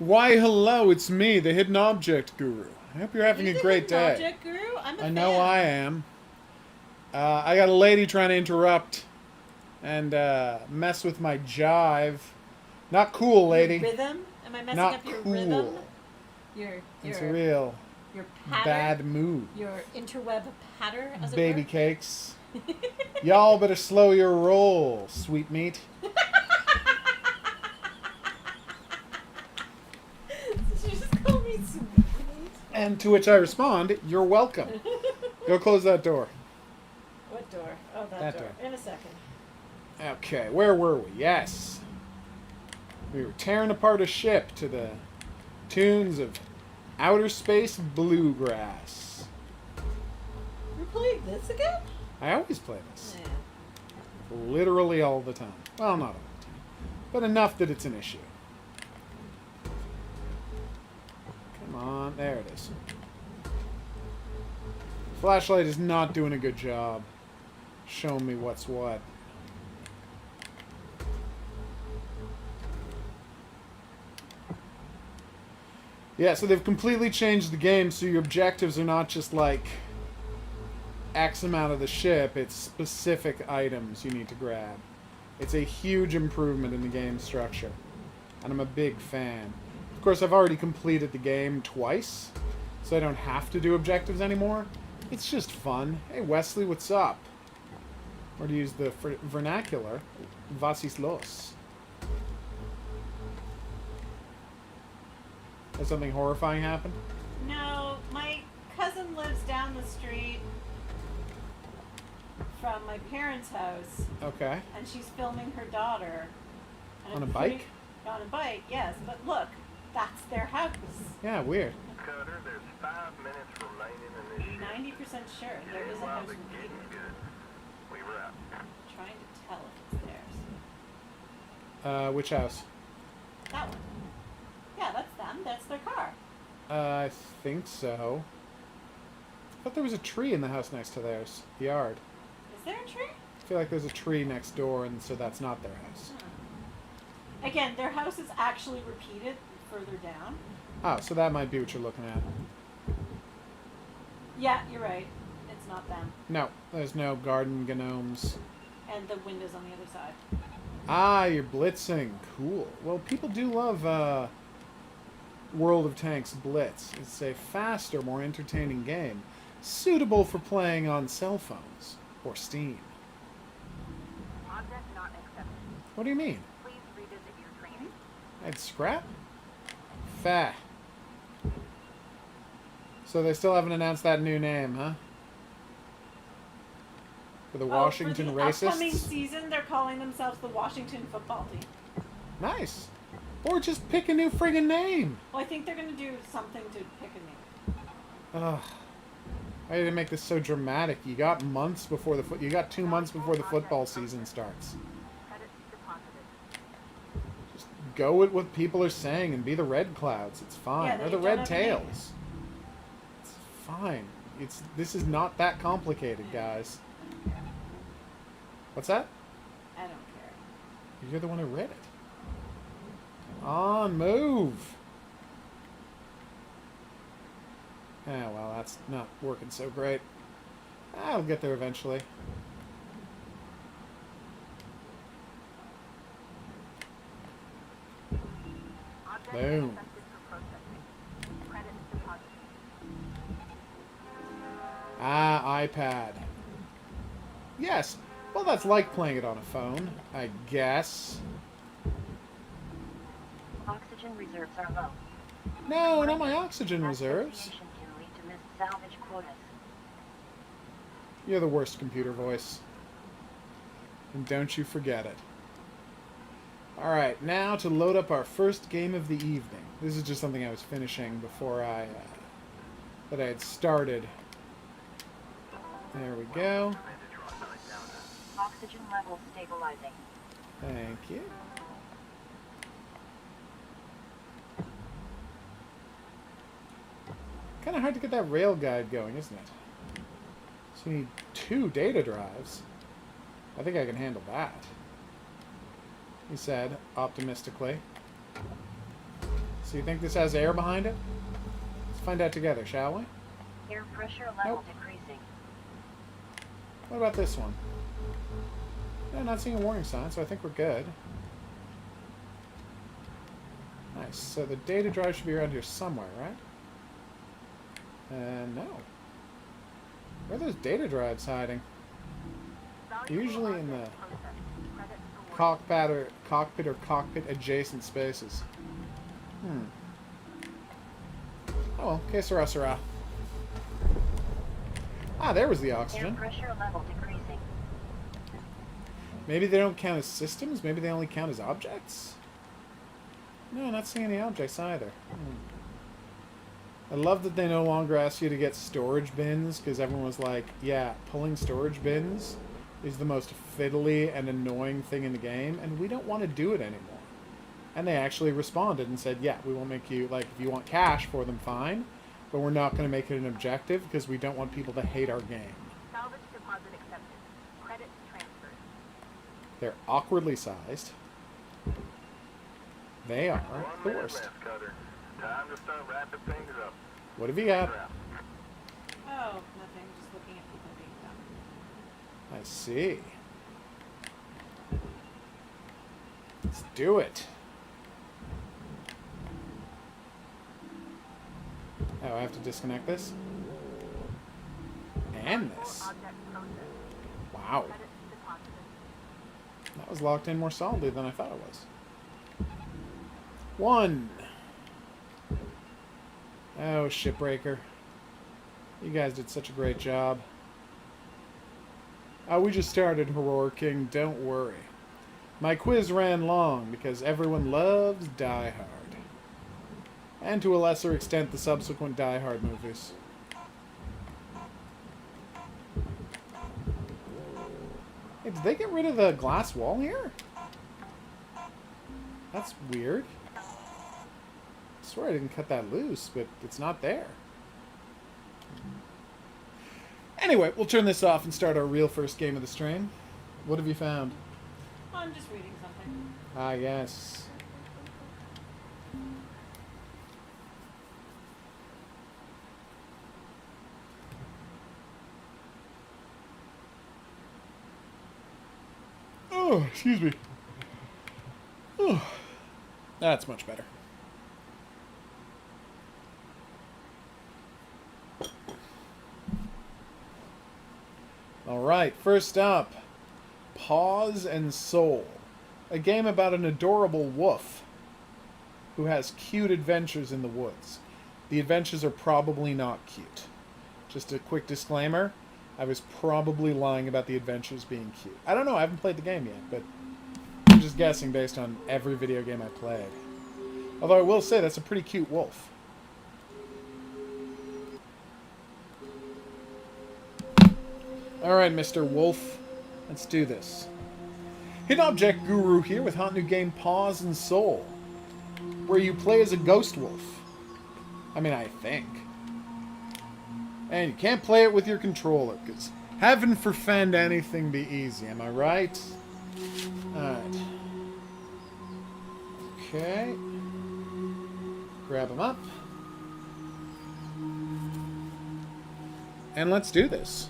Why, hello, it's me, the Hidden Object Guru. I hope you're having You're a the great hidden day. object guru. I'm a I fan. know I am. I got a lady trying to interrupt and mess with my jive. Not cool, lady. Your rhythm? Am I messing Not up your cool. rhythm? Your It's a real your patter? bad mood. Your interweb patter, as Baby it cakes. Y'all better slow your roll, sweet meat. Did you just call me sweet? And to which I respond, you're welcome. Go close that door. What door? Oh, that That door. door. In a second. Okay, where were we? Yes. We were tearing apart a ship to the tunes of Outer Space Bluegrass. We're playing this again? I always play this. Yeah. Literally all the time. Well, not all the time. But enough that it's an issue. Come on, there it is. Flashlight is not doing a good job showing me what's what. Yeah, so they've completely changed the game, so your objectives are not just like X amount of the ship, it's specific items you need to grab. It's a huge improvement in the game structure, and I'm a big fan. Of course, I've already completed the game twice, so I don't have to do objectives anymore. It's just fun. Hey, Wesley, what's up? Or to use the vernacular, was ist los? Has something horrifying happened? No, my cousin lives down the street from my parents' house, Okay. and she's filming her daughter. And On a I'm bike? On a bike, yes. But look, that's their house. Yeah, weird. Cutter, there's 5 minutes remaining in this ship. 90% sure there is a While house the in getting's Eden. good, we wrap. Trying to tell if it's theirs. Which house? That one. Yeah, that's them. That's their car. I think so. I thought there was a tree in the house next to theirs. The yard. Is there a tree? I feel like there's a tree next door, and so that's not their house. Again, their house is actually repeated further down. Oh, so that might be what you're looking at. Yeah, you're right. It's not them. No, there's no garden gnomes. And the window's on the other side. Ah, you're blitzing. Cool. Well, people do love World of Tanks Blitz. It's a faster, more entertaining game, suitable for playing on cell phones or Steam. Object not accepted. What do you mean? Please revisit your training. I'd scrap? Fah. So they still haven't announced that new name, huh? For the Washington for the Racists? upcoming season, they're calling themselves the Washington Football Team. Nice. Or just pick a new friggin' name. Well, I think they're going to do something to pick a name. Ugh. Why did they make this so dramatic? You got months before you got 2 months before the football season starts. Credits deposited. Just go with what people are saying and be the Red Clouds. It's fine. Yeah, or they the don't Red have a name. Tails. It's fine. This is not that complicated, guys. What's that? I don't care. You're the one who read it. Come on, move. Ah, well, that's not working so great. I'll get there eventually. Object Boom. accepted for processing. Credits deposited. Ah, iPad. Yes. Well, that's like playing it on a phone, I guess. Oxygen reserves are low. No, not my oxygen reserves. Asphyxiation can lead to missed salvage quotas. You're the worst computer voice. And don't you forget it. Alright, now to load up our first game of the evening. This is just something I was finishing before that I had started. There we go. Oxygen levels stabilizing. Thank you. Kind of hard to get that rail guide going, isn't it? So we need 2 data drives. I think I can handle that, he said, optimistically. So you think this has air behind it? Let's find out together, shall we? Air pressure level Nope. decreasing. What about this one? Yeah, not seeing a warning sign, so I think we're good. Nice. So the data drive should be around here somewhere, right? No. Where are those data drives hiding? Usually in the cockpit or cockpit adjacent spaces. Oh well, que sera, sera. Ah, there was the Air oxygen. pressure level decreasing. Maybe they don't count as systems? Maybe they only count as objects? No, not seeing any objects either. I love that they no longer ask you to get storage bins, because everyone was like, yeah, pulling storage bins is the most fiddly and annoying thing in the game, and we don't want to do it anymore. And they actually responded and said, yeah, we won't make you, like, if you want cash for them, fine, but we're not going to make it an objective, because we don't want people to hate our game. Salvage deposit accepted. Credits transferred. They're awkwardly sized. They are 1 the minute worst. left, Cutter. Time to start wrapping things up. What have you got? Oh, nothing. Just looking at people being dumb. I see. Let's do it. Oh, I have to disconnect this? And this. Object processed. Wow. Credits deposited. That was locked in more solidly than I thought it was. 1. Oh, Shipbreaker. You guys did such a great job. Oh, we just started, HOGuru King. Don't worry. My quiz ran long because everyone loves Die Hard. And to a lesser extent, the subsequent Die Hard movies. Hey, did they get rid of the glass wall here? That's weird. I swear I didn't cut that loose, but it's not there. Anyway, we'll turn this off and start our real first game of the stream. What have you found? I'm just reading something. Ah, yes. Oh, excuse me. Oh, that's much better. Alright, first up, Paws and Soul. A game about an adorable wolf who has cute adventures in the woods. The adventures are probably not cute. Just a quick disclaimer, I was probably lying about the adventures being cute. I don't know, I haven't played the game yet, but I'm just guessing based on every video game I played. Although I will say that's a pretty cute wolf. Alright, Mr. Wolf. Let's do this. Hidden Object Guru here with hot new game Paws and Soul, where you play as a ghost wolf. I mean, I think. And you can't play it with your controller, because heaven forfend anything be easy, am I right? Alright. Okay. Grab them up. And let's do this.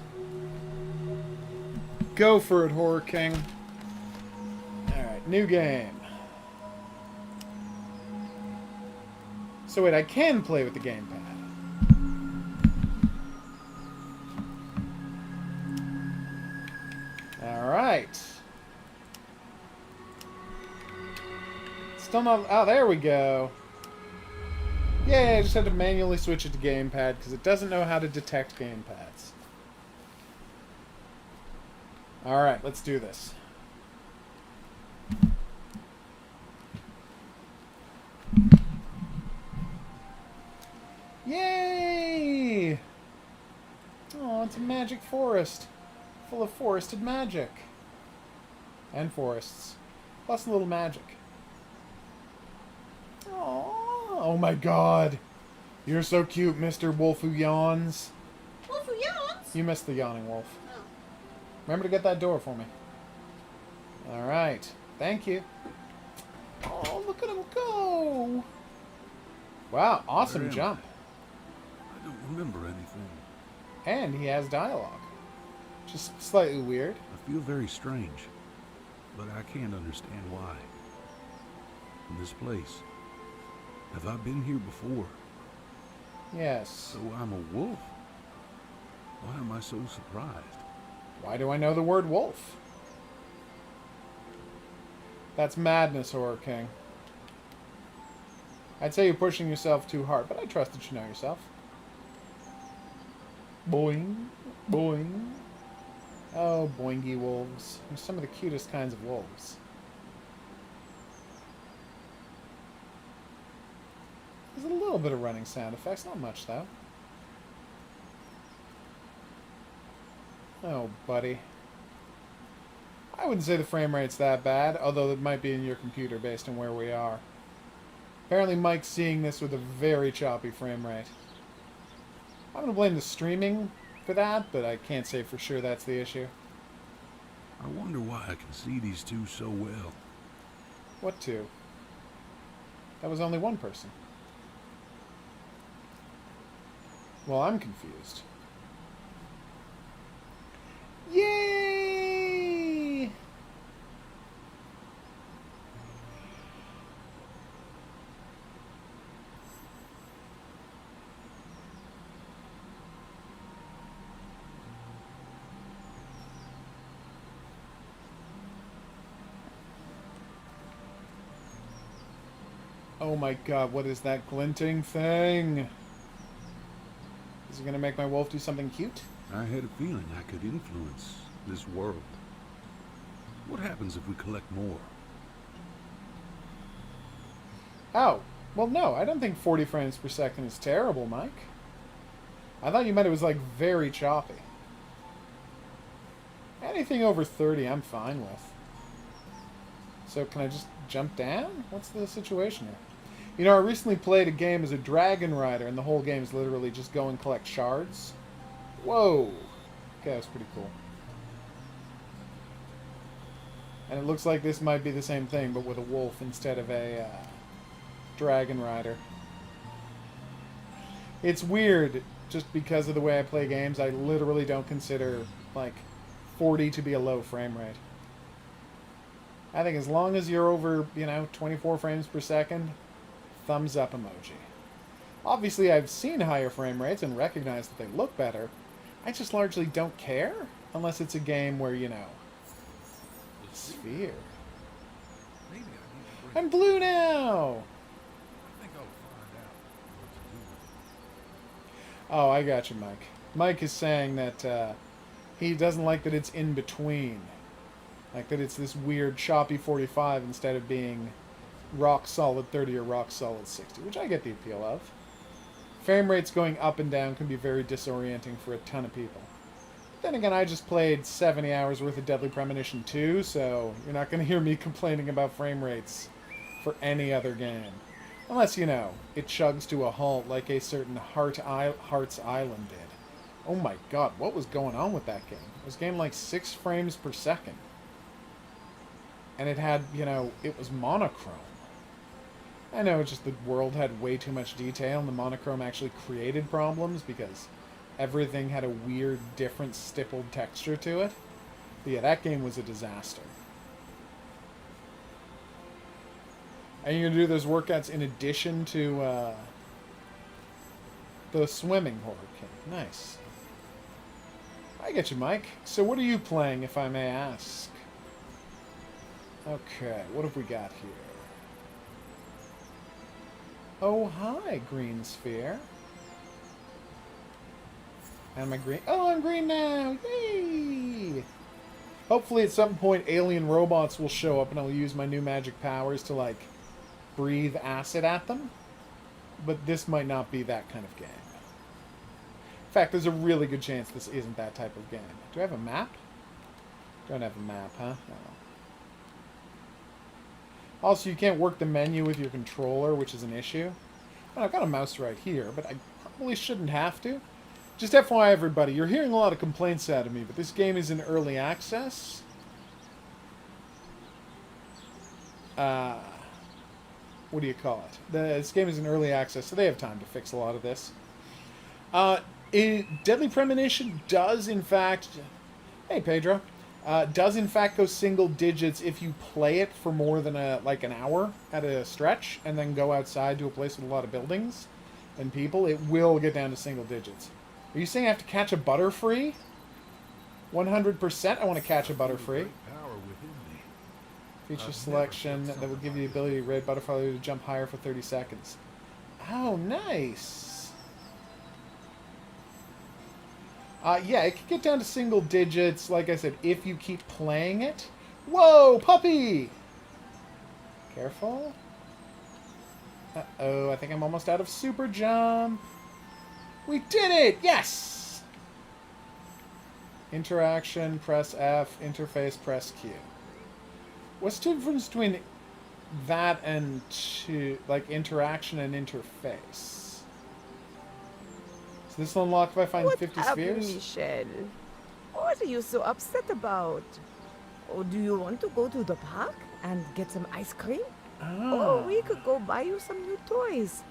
Go for it, HOGuru King. Alright, new game. So wait, I can play with the gamepad. Alright. Still not... Oh, there we go. Yay, I just had to manually switch it to gamepad because it doesn't know how to detect gamepads. Alright, let's do this. Yay! Oh, it's a magic forest. Full of forested magic. And forests. Plus a little magic. Aww. Oh my god. You're so cute, Mr. Wolf Who Yawns. Wolf Who Yawns? You missed the yawning wolf. Oh. Remember to get that door for me. Alright. Thank you. Oh, look at him go! Wow, Where awesome am jump. I don't remember anything. And he has dialogue. Just slightly weird. I feel very strange, but I can't understand why. In this place, have I been here before? Yes. So I'm a wolf? Why am I so surprised? Why do I know the word wolf? That's madness, Horror King. I'd say you're pushing yourself too hard, but I trust that you know yourself. Boing, boing. Oh, boingy wolves. They're some of the cutest kinds of wolves. There's a little bit of running sound effects, not much though. Oh, buddy. I wouldn't say the frame rate's that bad, although it might be in your computer based on where we are. Apparently Mike's seeing this with a very choppy frame rate. I'm going to blame the streaming for that, but I can't say for sure that's the issue. I wonder why I can see these two so well. What two? That was only one person. Well, I'm confused. Yay! Oh my god, what is that glinting thing? Is it gonna make my wolf do something cute? I had a feeling I could influence this world. What happens if we collect more? Oh, well no, I don't think 40 frames per second is terrible, Mike. I thought you meant it was like very choppy. Anything over 30 I'm fine with. So can I just jump down? What's the situation here? You know, I recently played a game as a dragon rider, and the whole game is literally just go and collect shards. Whoa! Okay, that was pretty cool. And it looks like this might be the same thing, but with a wolf instead of a dragon rider. It's weird, just because of the way I play games, I literally don't consider, like, 40 to be a low frame rate. I think as long as you're over, 24 frames per second, thumbs up emoji. Obviously, I've seen higher frame rates and recognize that they look better. I just largely don't care, unless it's a game where, sphere. Maybe I need to bring... I'm blue now! I think I'll find out what to do with it. Oh, I got you, Mike. Mike is saying that he doesn't like that it's in between. Like that it's this weird choppy 45 instead of being rock solid 30 or rock solid 60, which I get the appeal of. Frame rates going up and down can be very disorienting for a ton of people. But then again, I just played 70 hours worth of Deadly Premonition 2, so you're not going to hear me complaining about frame rates for any other game. Unless, it chugs to a halt like a certain Heart's Island did. Oh my god, what was going on with that game? It was game like 6 frames per second. And it had, it was monochrome. I know, it's just the world had way too much detail, and the monochrome actually created problems because everything had a weird, different, stippled texture to it. But yeah, that game was a disaster. And you're going to do those workouts in addition to the swimming Horror King. Nice. I get you, Mike. So what are you playing, if I may ask? Okay, what have we got here? Oh, hi, green sphere. Am I green? Oh, I'm green now! Yay! Hopefully at some point alien robots will show up and I'll use my new magic powers to, breathe acid at them. But this might not be that kind of game. In fact, there's a really good chance this isn't that type of game. Do I have a map? Don't have a map, huh? No. Also, you can't work the menu with your controller, which is an issue. Well, I've got a mouse right here, but I probably shouldn't have to. Just FYI, everybody, you're hearing a lot of complaints out of me, but this game is in early access. what do you call it? This game is in early access, so they have time to fix a lot of this. Deadly Premonition does, in fact... Hey, Pedro. Does, in fact, go single digits if you play it for more than an hour at a stretch, and then go outside to a place with a lot of buildings and people. It will get down to single digits. Are you saying I have to catch a Butterfree? 100% I want to catch a Butterfree. Power within me. Feature I've selection never felt that will give you the something ability to raid Butterfly to jump higher for 30 seconds. Oh, nice. Yeah, it can get down to single digits, like I said, if you keep playing it. Whoa, puppy! Careful. Uh-oh, I think I'm almost out of super jump. We did it! Yes! Interaction, press F. Interface, press Q. What's the difference between that and interaction and interface? So this will unlock if I find What 50 happened, spheres? Michelle? What are you so upset about? Or do you want to go to the park and get some ice cream? Or we could go buy you some new toys.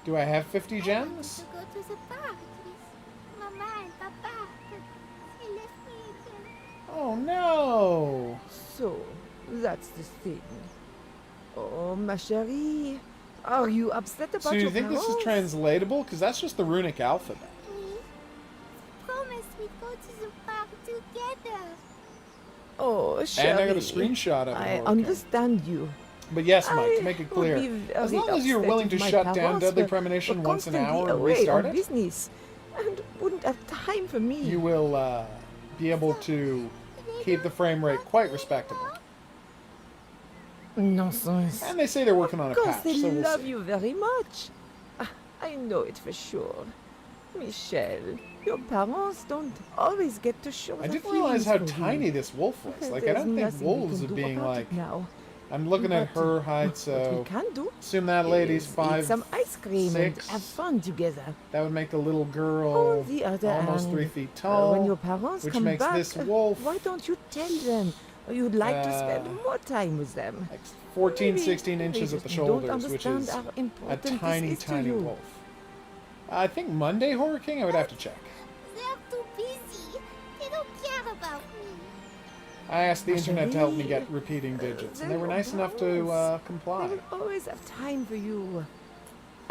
Do I have 50 I want gems? to go to the park with Mama and Papa, but they left me again. Oh no! So, that's the thing. Oh, ma chérie. Are you upset about So you your think this is parents? translatable? Because that's just the runic alphabet. We promised we'd go to the park together. Oh, chérie. And I got a screenshot of it. I Okay. understand you. But yes, Mike, I to make it would clear, be very as long as you're upset willing to if my shut down parents Deadly were Premonition once an constantly hour and away restart on it, business and wouldn't have time for me. you will be able to keep the frame rate quite respectable. Nonsense. And they say they're working on a Of course, patch, they so we'll love see. you very much. I know it for sure. Michelle, your parents don't always get to show I their didn't realize how feelings for tiny you. this wolf was. Like, I There's don't think nothing we wolves can are do being about like... it now. I'm looking at But her height, what we so... can do Assume that lady's is eat 5, some ice cream 6. and have fun together. That would make the little girl On the other almost hand, 3 feet tall. when your parents which come makes back, this wolf why don't you tell them you'd like to spend Uh, more time with them? like 14, Maybe 16 they inches at the just don't shoulders, which understand is how a important this tiny, is to tiny you. wolf. I think Monday, Horror King? I would have to check. They're too busy. They don't care about me. I asked the internet to help me get Actually, repeating digits, and they they were will nice enough to They comply. will always have time for you.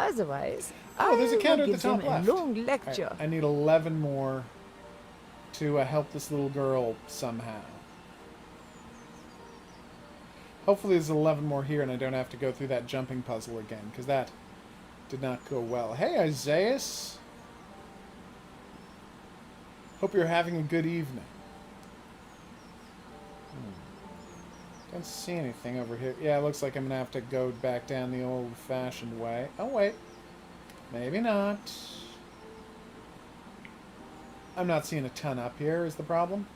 Otherwise, Oh, there's a I counter will at the give top them left. a long Alright, lecture. I need 11 more to help this little girl somehow. Hopefully there's 11 more here and I don't have to go through that jumping puzzle again, because that did not go well. Hey, Isaiah. Hope you're having a good evening. Don't see anything over here. Yeah, it looks like I'm going to have to go back down the old-fashioned way. Oh, wait. Maybe not. I'm not seeing a ton up here, is the problem.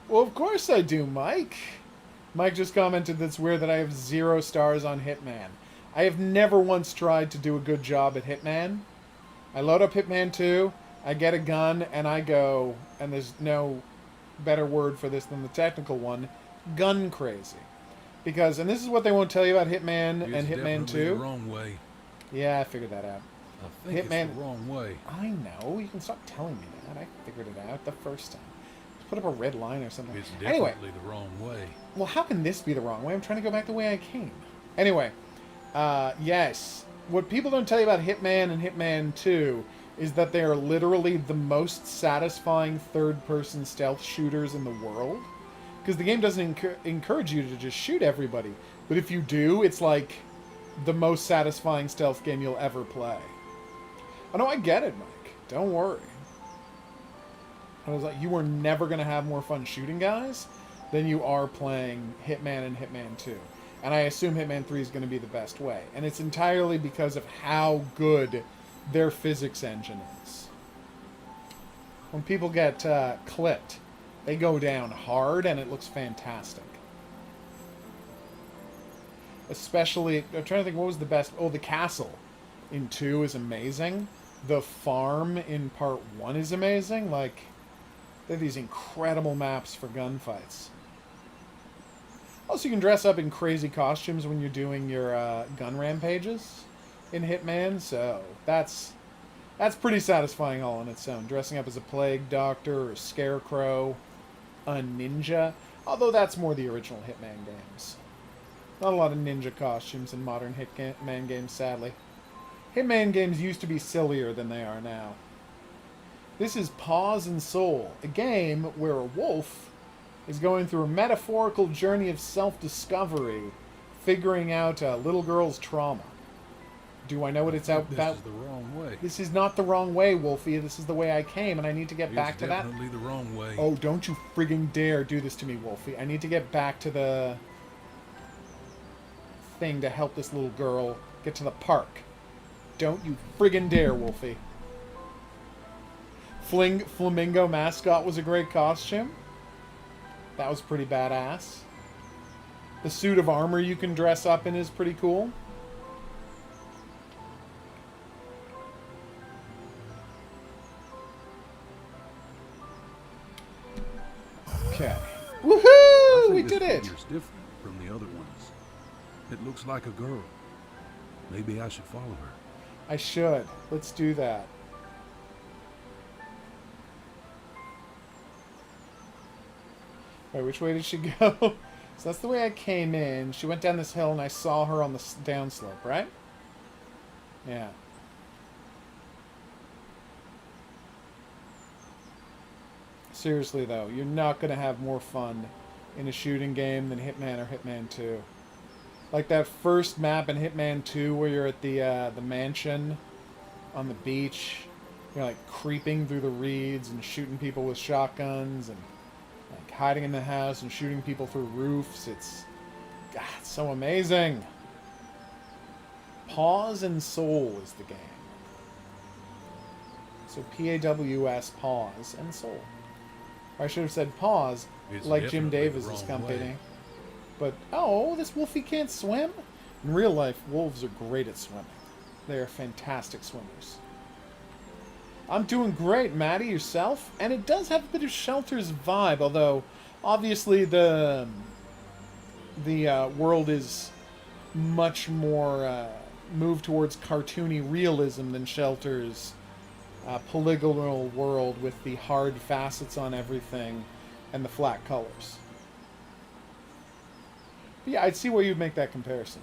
Well, of course I do, Mike. Mike just commented that's weird that I have 0 stars on Hitman. I have never once tried to do a good job at Hitman. I load up Hitman 2, I get a gun, and I go, and there's no better word for this than the technical one, gun crazy. Because, and this is what they won't tell you about Hitman and It's Hitman definitely 2. the wrong way. Yeah, I figured that out. I think Hitman- it's the wrong way. I know, you can stop telling me that. I figured it out the first time. Just put up a red line or something. It's Anyway, definitely the wrong way. well, how can this be the wrong way? I'm trying to go back the way I came. Anyway, yes. What people don't tell you about Hitman and Hitman 2 is that they are literally the most satisfying third-person stealth shooters in the world. Because the game doesn't encourage you to just shoot everybody. But if you do, it's like the most satisfying stealth game you'll ever play. Oh, no, I get it, Mike. Don't worry. I was like, you are never going to have more fun shooting guys than you are playing Hitman and Hitman 2. And I assume Hitman 3 is going to be the best way. And it's entirely because of how good their physics engine is. When people get clipped, they go down hard and it looks fantastic. Especially, I'm trying to think what was the best. Oh, the castle in 2 is amazing. The farm in part 1 is amazing. Like, They have these incredible maps for gunfights. Also, you can dress up in crazy costumes when you're doing your gun rampages in Hitman, so that's pretty satisfying all on its own. Dressing up as a plague doctor or a scarecrow, a ninja, although that's more the original Hitman games. Not a lot of ninja costumes in modern Hitman games, sadly. Hitman games used to be sillier than they are now. This is Paws and Soul, a game where a wolf is going through a metaphorical journey of self-discovery, figuring out a little girl's trauma. Do I know what it's about? This is the wrong way. This is not the wrong way, Wolfie. This is the way I came, and I need to get back to that. It's definitely the wrong way. Oh, don't you frigging dare do this to me, Wolfie. I need to get back to the thing to help this little girl get to the park. Don't you friggin' dare, Wolfie. Flamingo mascot was a great costume. That was pretty badass. The suit of armor you can dress up in is pretty cool. Okay. Woohoo! We did it! It's different from the other ones. It looks like a girl. Maybe I should follow her. I should. Let's do that. Wait, which way did she go? So that's the way I came in. She went down this hill and I saw her on the downslope, right? Yeah. Seriously, though, you're not going to have more fun in a shooting game than Hitman or Hitman 2. Like that first map in Hitman 2 where you're at the mansion on the beach. You're like creeping through the reeds and shooting people with shotguns and like hiding in the house and shooting people through roofs. It's so amazing. Paws and Soul is the game. So P-A-W-S, Paws and Soul. Or I should have said Paws, It's like Jim definitely the Davis' wrong company. way. But, oh, this wolfie can't swim? In real life, wolves are great at swimming. They are fantastic swimmers. I'm doing great, Maddie. Yourself? And it does have a bit of Shelter's vibe, although obviously the world is much more moved towards cartoony realism than Shelter's polygonal world with the hard facets on everything and the flat colors. But yeah, I'd see where you'd make that comparison.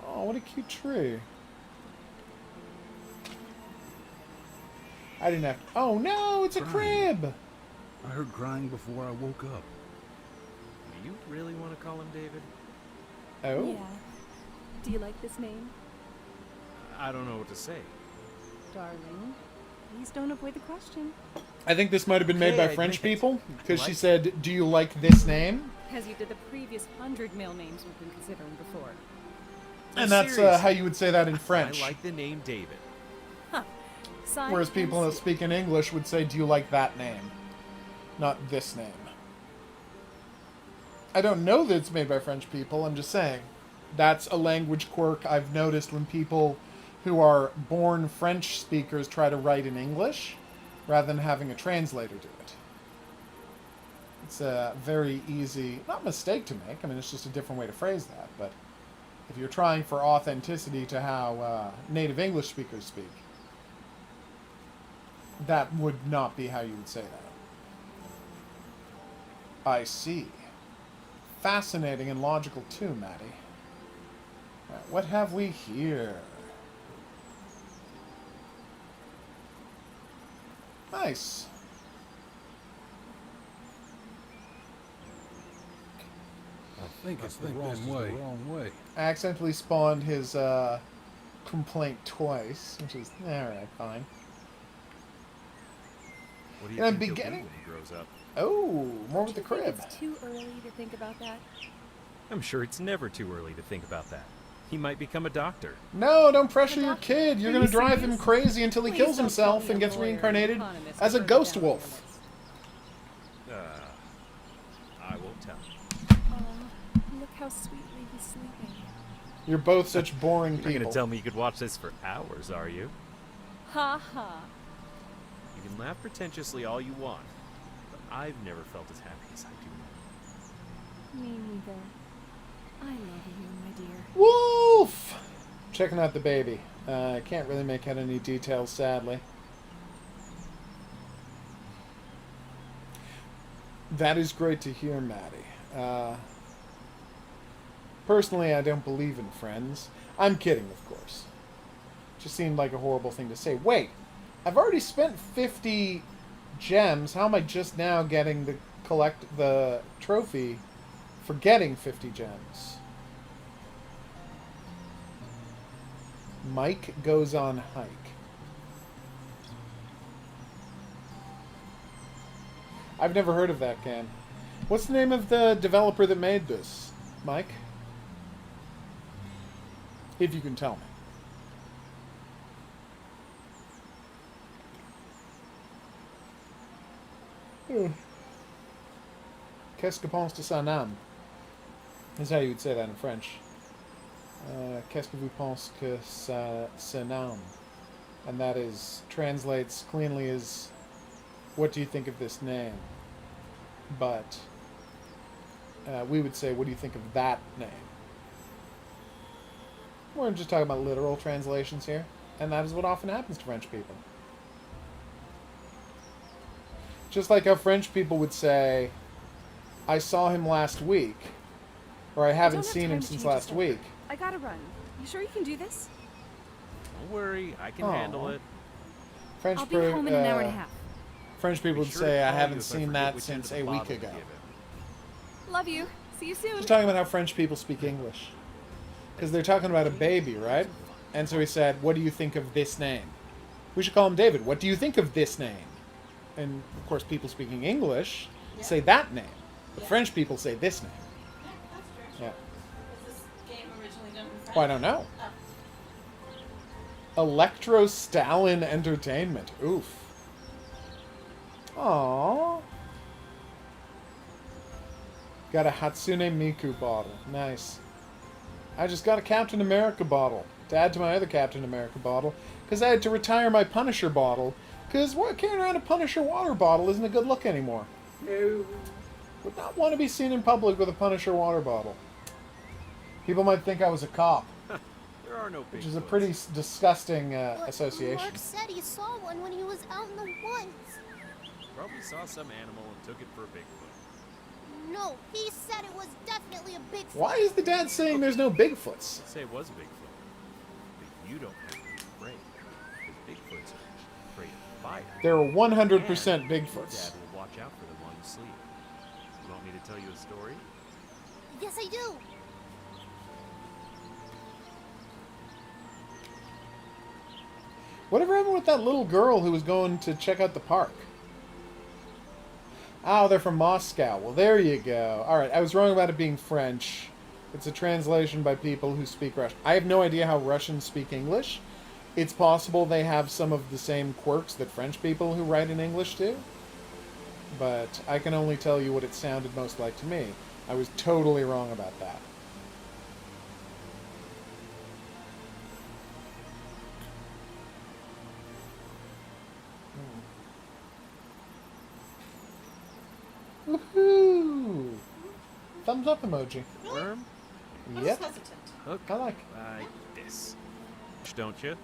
Oh, what a cute tree. I didn't have to... Oh, no! It's a Crying. crib! I heard crying before I woke up. Do you really want to call him David? Oh? Yeah. Do you like this name? I don't know what to say. Darling, please don't avoid the question. I think this might have been made by Okay, I French admit it. people, because she Like- said, do you like this name? As you did the previous 100 male names we've been considering before. And that's Seriously. how you would say that in French. I like the name David. Signed Whereas people that MC. speak in English would say, do you like that name? Not this name. I don't know that it's made by French people, I'm just saying. That's a language quirk I've noticed when people who are born French speakers try to write in English, rather than having a translator do it. It's a very easy, not mistake to make, I mean, it's just a different way to phrase that, but if you're trying for authenticity to how native English speakers speak, that would not be how you would say that. I see. Fascinating and logical too, Maddie. Right, what have we here? Nice. I think it's the wrong way. I accidentally spawned his complaint twice, which is alright, fine. What do you In the think he'll do beginning- when he grows up? Oh, more with the Do you think crib. It's too early to think about that. I'm sure it's never too early to think about that. He might become a doctor. No, don't pressure your Doctor, kid. You're are going you to drive him serious? crazy until he Please kills don't himself call and me a gets lawyer or reincarnated economist as a further ghost down the wolf. list. I won't tell. Oh, look how sweetly he's sleeping. You're both such boring You're people. gonna tell me you could watch this for hours, are you? Ha ha. You can laugh pretentiously all you want, but I've never felt as happy as I do now. Me neither. I love you, my dear. Wolf! Checking out the baby. I can't really make out any details, sadly. That is great to hear, Maddie. Personally, I don't believe in friends. I'm kidding, of course. Just seemed like a horrible thing to say. Wait, I've already spent 50 gems. How am I just now getting to collect the trophy for getting 50 gems? Mike goes on hike. I've never heard of that game. What's the name of the developer that made this, Mike? If you can tell me. Qu'est-ce que pense de sa âme? Is how you would say that in French. Qu'est-ce que vous pense que sa âme? And that is, translates cleanly as, what do you think of this name? But we would say, what do you think of that name? We're just talking about literal translations here, and that is what often happens to French people. Just like how French people would say, I saw him last week, or I haven't seen him since last week. I gotta run. You sure you can do this? Don't worry, I can handle it. French I'll be home in an hour and a half. French people Be would sure to say, I call you haven't if seen forget that which end since of a the week bottle to ago. give him. Love you. See you soon. Just talking about how French people speak English. Because they're talking about a baby, right? And so he said, what do you think of this name? We should call him David. What do you think of this name? And, of course, people speaking English say that name. But French people say this name. Yeah, that's true. Yeah. Was this game originally done in French? Well, I don't know. Oh. Electro Stalin Entertainment. Oof. Aww. Got a Hatsune Miku bottle. Nice. I just got a Captain America bottle to add to my other Captain America bottle because I had to retire my Punisher bottle because carrying around a Punisher water bottle isn't a good look anymore. No. Would not want to be seen in public with a Punisher water bottle. People might think I was a cop, There are no big which is a woods. pretty disgusting But association. Mark said he saw one when he was out in the woods. Probably saw some animal and took it for a Bigfoot. No, he said it was definitely a Bigfoot. Why is the dad saying there's no Bigfoots? Say it was a Bigfoot. But you don't have to be afraid. Because Bigfoots are afraid of fire. There are 100% And your Bigfoots. dad will watch out for them while you sleep. You want me to tell you a story? Yes, I do. Whatever happened with that little girl who was going to check out the park? Oh, they're from Moscow. Well, there you go. Alright, I was wrong about it being French. It's a translation by people who speak Russian. I have no idea how Russians speak English. It's possible they have some of the same quirks that French people who write in English do. But I can only tell you what it sounded most like to me. I was totally wrong about that. Woohoo! Thumbs up emoji. Worm? I was Yep, hesitant. Hook? I like. This. Don't you?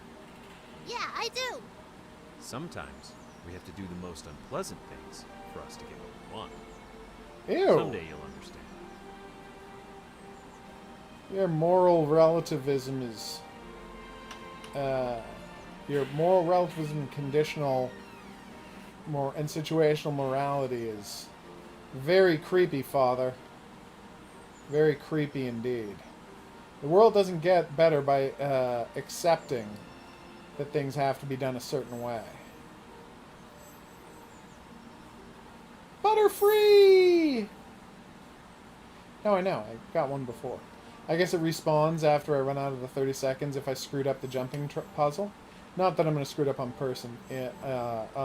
Yeah, I do. Sometimes we have to do the most unpleasant things for us to get what we want. Ew. Someday you'll understand. Your moral relativism is. Your moral relativism, conditional, and situational morality is very creepy, Father. Very creepy indeed. The world doesn't get better by accepting that things have to be done a certain way. Butterfree! No, I know. I got one before. I guess it respawns after I run out of the 30 seconds if I screwed up the jumping puzzle. Not that I'm going to screw it up on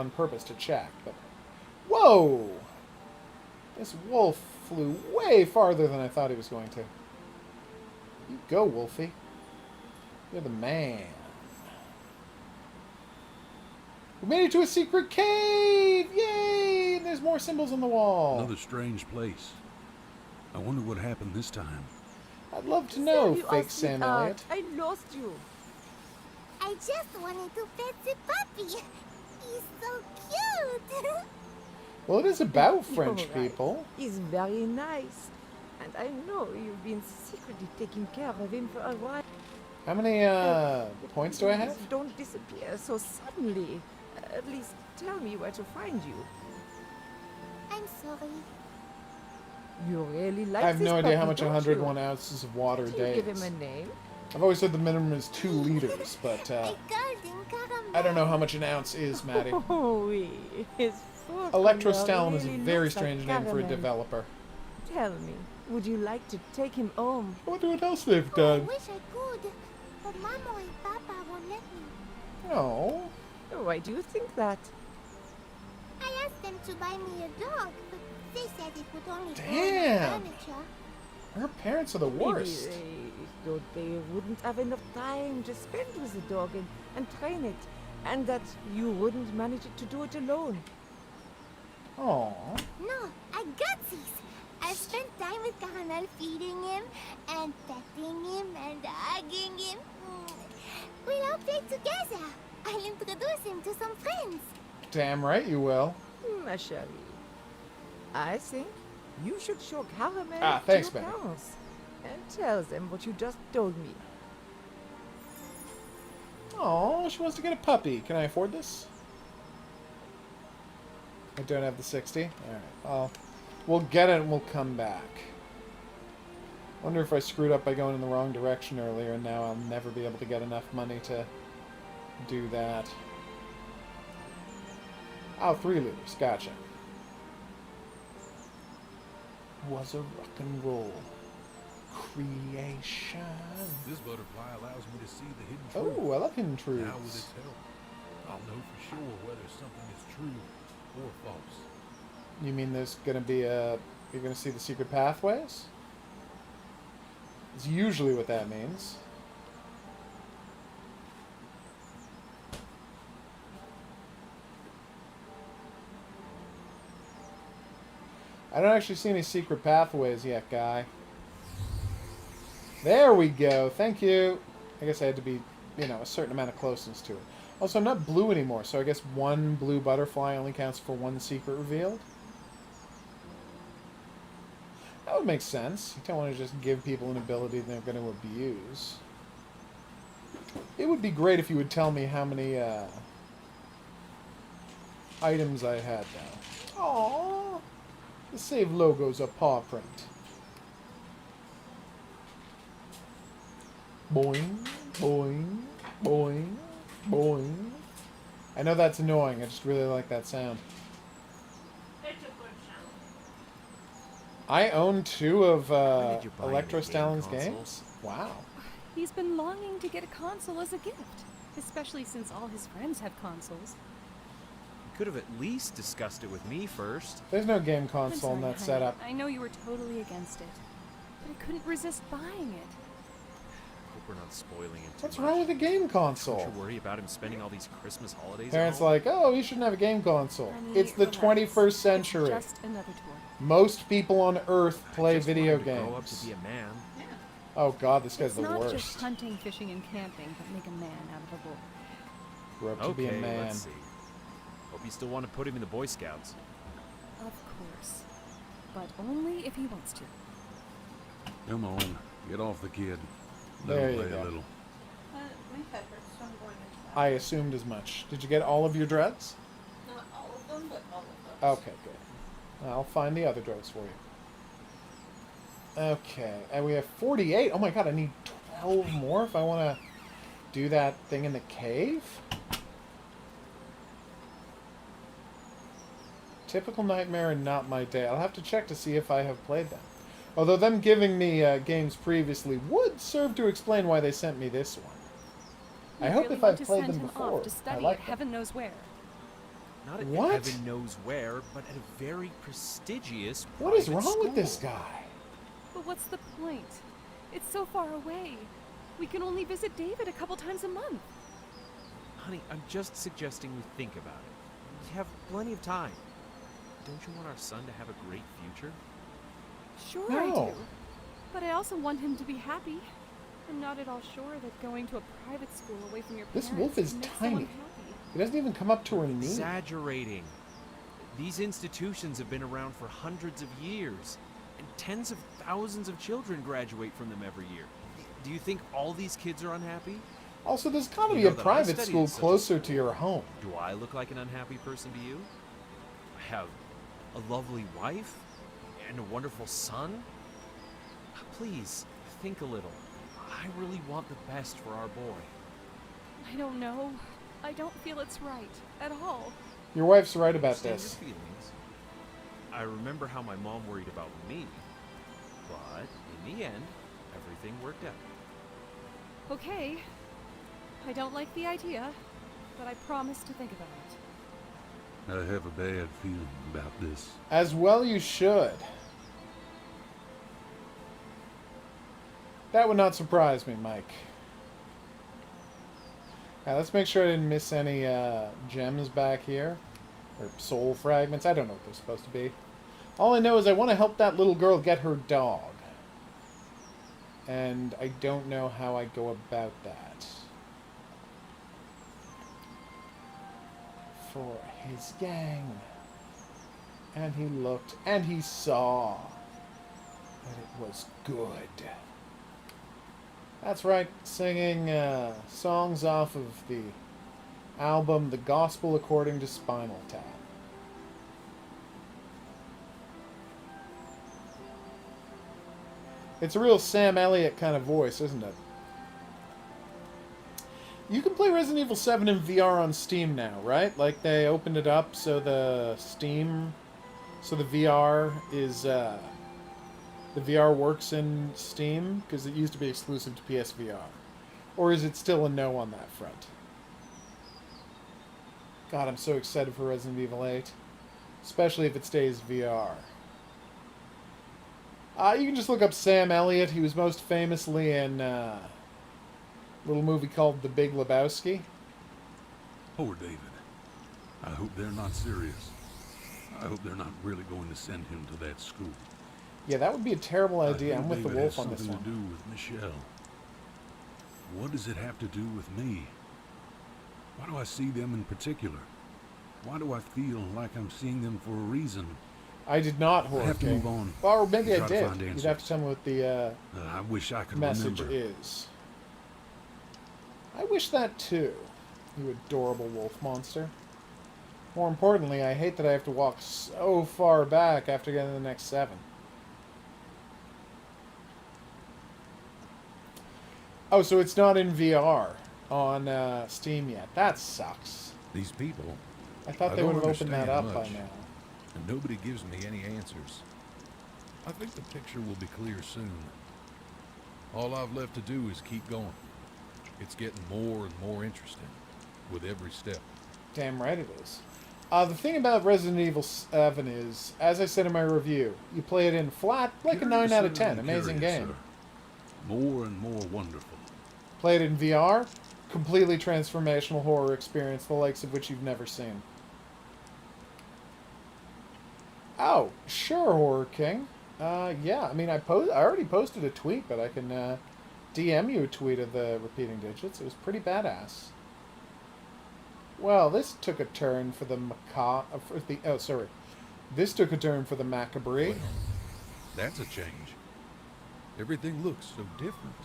purpose to check, but... Whoa! This wolf flew way farther than I thought he was going to. You go, Wolfie. You're the man. We made it to a secret cave! Yay! And there's more symbols on the wall. Another strange place. I wonder what happened this time. I'd love to know, There you are, fake Sam sweetheart. Elliott. I lost you. I just wanted to pet the puppy. He's so cute. Well, it is about You're French right. people. He's very nice. And I know you've been secretly taking care of him for a while. How many points do I have? Please don't disappear so suddenly. At least tell me where to find you. I'm sorry. You really like I have this no idea how puppy, much don't 101 you? ounces of water a Did day you give is. him a name? I've always said the minimum is 2 liters, but A golden caramel. I don't know how much an ounce is, Maddie. Oh, oui. His foot Electrostalin is a really very looks like strange name for a caramel. developer. Tell me, would you like to take him home? I wonder what else they've Oh, I done. wish I could. But Mama and Papa won't let me. Oh. Why do you think that? I asked them to buy me a dog, but they said it would only go Damn. on furniture. Her parents are the worst. Maybe they thought they wouldn't have enough time to spend with the dog and train it, and that you wouldn't manage to do it alone. Aw. No, I got this. I spent time with Caramel feeding him and petting him and hugging him. We'll all play together. I'll introduce him to some friends. Damn right you will. Ma chérie, I think you should show Caramel Thanks, to your baby. parents and tell them what you just told me. Oh, she wants to get a puppy. Can I afford this? I don't have the 60. Alright, well, we'll get it and we'll come back. Wonder if I screwed up by going in the wrong direction earlier and now I'll never be able to get enough money to do that. Oh, 3 liters. Gotcha. Was a rock and roll creation. This butterfly allows me to see the hidden truth. Oh, I love hidden Now with truths. its help, I'll know for sure whether something is true or false. You mean there's gonna be a... You're gonna see the secret pathways? It's usually what that means. I don't actually see any secret pathways yet, guy. There we go. Thank you. I guess I had to be, you know, a certain amount of closeness to it. Also, I'm not blue anymore, so I guess 1 blue butterfly only counts for 1 secret revealed. That would make sense. You don't want to just give people an ability they're going to abuse. It would be great if you would tell me how many items I had now. Aww. The save logo's a paw print. Boing, boing, boing, boing. I know that's annoying. I just really like that sound. It's a good sound. I own 2 of When did you buy any Electrostalin's game games. consoles? Wow. He's been longing to get a console as a gift, especially since all his friends have consoles. You could have at least discussed it with me first. There's no game I'm console in sorry, that honey. setup. I know you were totally against it, but I couldn't resist buying it. Hope we're not spoiling him too What's much. wrong with a game Don't console? you worry about him spending all these Christmas holidays Parents at home? like, oh, you shouldn't have a game console. Honey, It's the relax. 21st century. It's just another toy. Most people on Earth I play just video wanted to grow up to games. be a man. Oh god, this guy's It's the not worst. just hunting, fishing, and camping that make a man out of a boy. Grew up to be a Okay, man. let's see. Hope you still want to put him in the Boy Scouts. Of course. But only if he wants to. Come on, get off the kid. Let There him you play go. a little. My pepper, so I'm going to I assumed as much. Did you get all of your drugs? Not all of them, but all of them. Okay, good. I'll find the other drugs for you. Okay, and we have 48. Oh my god, I need 12 more if I want to do that thing in the cave? Typical Nightmare and Not My Day. I'll have to check to see if I have played them. Although them giving me games previously would serve to explain why they sent me this one. I You hope really if want I've to played send them him before, off to I study like at them. heaven knows where. Not at What? heaven knows where, but at a very prestigious What is private wrong with this school. guy? But what's the point? It's so far away. We can only visit David a couple times a month. Honey, I'm just suggesting we think about it. We have plenty of time. Don't you want our son to have a great future? Sure I No. do. But I also want him to be happy. I'm not at all sure that going to a private school away from your This parents wolf is makes tiny. someone happy. It doesn't even come up to her knee. Exaggerating. These institutions have been around for hundreds of years, and tens of thousands of children graduate from them every year. Do you think all these kids are unhappy? Also, there's got to You be know a that I private studied school in such a closer school. to your home. Do I look like an unhappy person to you? I have a lovely wife and a wonderful son. Please, think a little. I really want the best for our boy. I don't know. I don't feel it's right at all. Your wife's right about Understand this. your feelings. I remember how my mom worried about me, but in the end, everything worked out. Okay. I don't like the idea, but I promise to think about it. I have a bad feeling about this. As well you should. That would not surprise me, Mike. Now, let's make sure I didn't miss any gems back here. Or soul fragments. I don't know what they're supposed to be. All I know is I want to help that little girl get her dog. And I don't know how I go about that. For his gang. And he looked and he saw that it was good. That's right, singing songs off of the album The Gospel According to Spinal Tap. It's a real Sam Elliott kind of voice, isn't it? You can play Resident Evil 7 in VR on Steam now, right? Like, they opened it up so the VR is, the VR works in Steam, because it used to be exclusive to PSVR. Or is it still a no on that front? God, I'm so excited for Resident Evil 8. Especially if it stays VR. You can just look up Sam Elliott. He was most famously in a little movie called The Big Lebowski. Poor David. I hope they're not serious. I hope they're not really going to send him to that school. Yeah, that would be a terrible idea. I I'm know with the David wolf has on this something one. to do with Michelle. What does it have to do with me? Why do I see them in particular? Why do I feel like I'm seeing them for a reason? I did not, I Horror have to King. move on. Or maybe I Try to did. find You'd answers. have to tell me what the I wish I could message remember. is. I wish that too, you adorable wolf monster. More importantly, I hate that I have to walk so far back after getting the next 7. Oh, so it's not in VR on Steam yet. That sucks. These people, I thought I they don't would have opened that up understand by much. now. and nobody gives me any answers. I think the picture will be clear soon. All I've left to do is keep going. It's getting more and more interesting with every step. Damn right it is. The thing about Resident Evil 7 is, as I said in my review, you play it in flat, like a 9 out of 10. Amazing game. Sir. More and more wonderful. Play it in VR, completely transformational horror experience, the likes of which you've never seen. Oh, sure, Horror King. Yeah, I mean, I already posted a tweet, but I can DM you a tweet of the repeating digits. It was pretty badass. Well, this took a turn for the This took a turn for the macabre. Well, that's a change. Everything looks so different.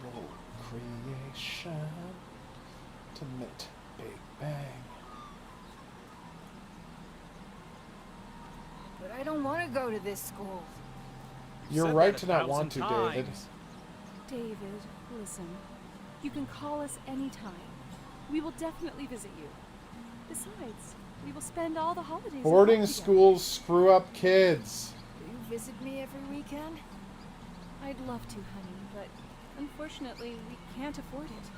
Roll creation to knit Big Bang. But I don't want to go to this school. You're Said right that to a not want to, thousand David. times. David, listen. You can call us anytime. We will definitely visit you. Besides, we will spend all the holidays at Boarding home together. schools screw up kids. Do you visit me every weekend? I'd love to, honey, but unfortunately, we can't afford it.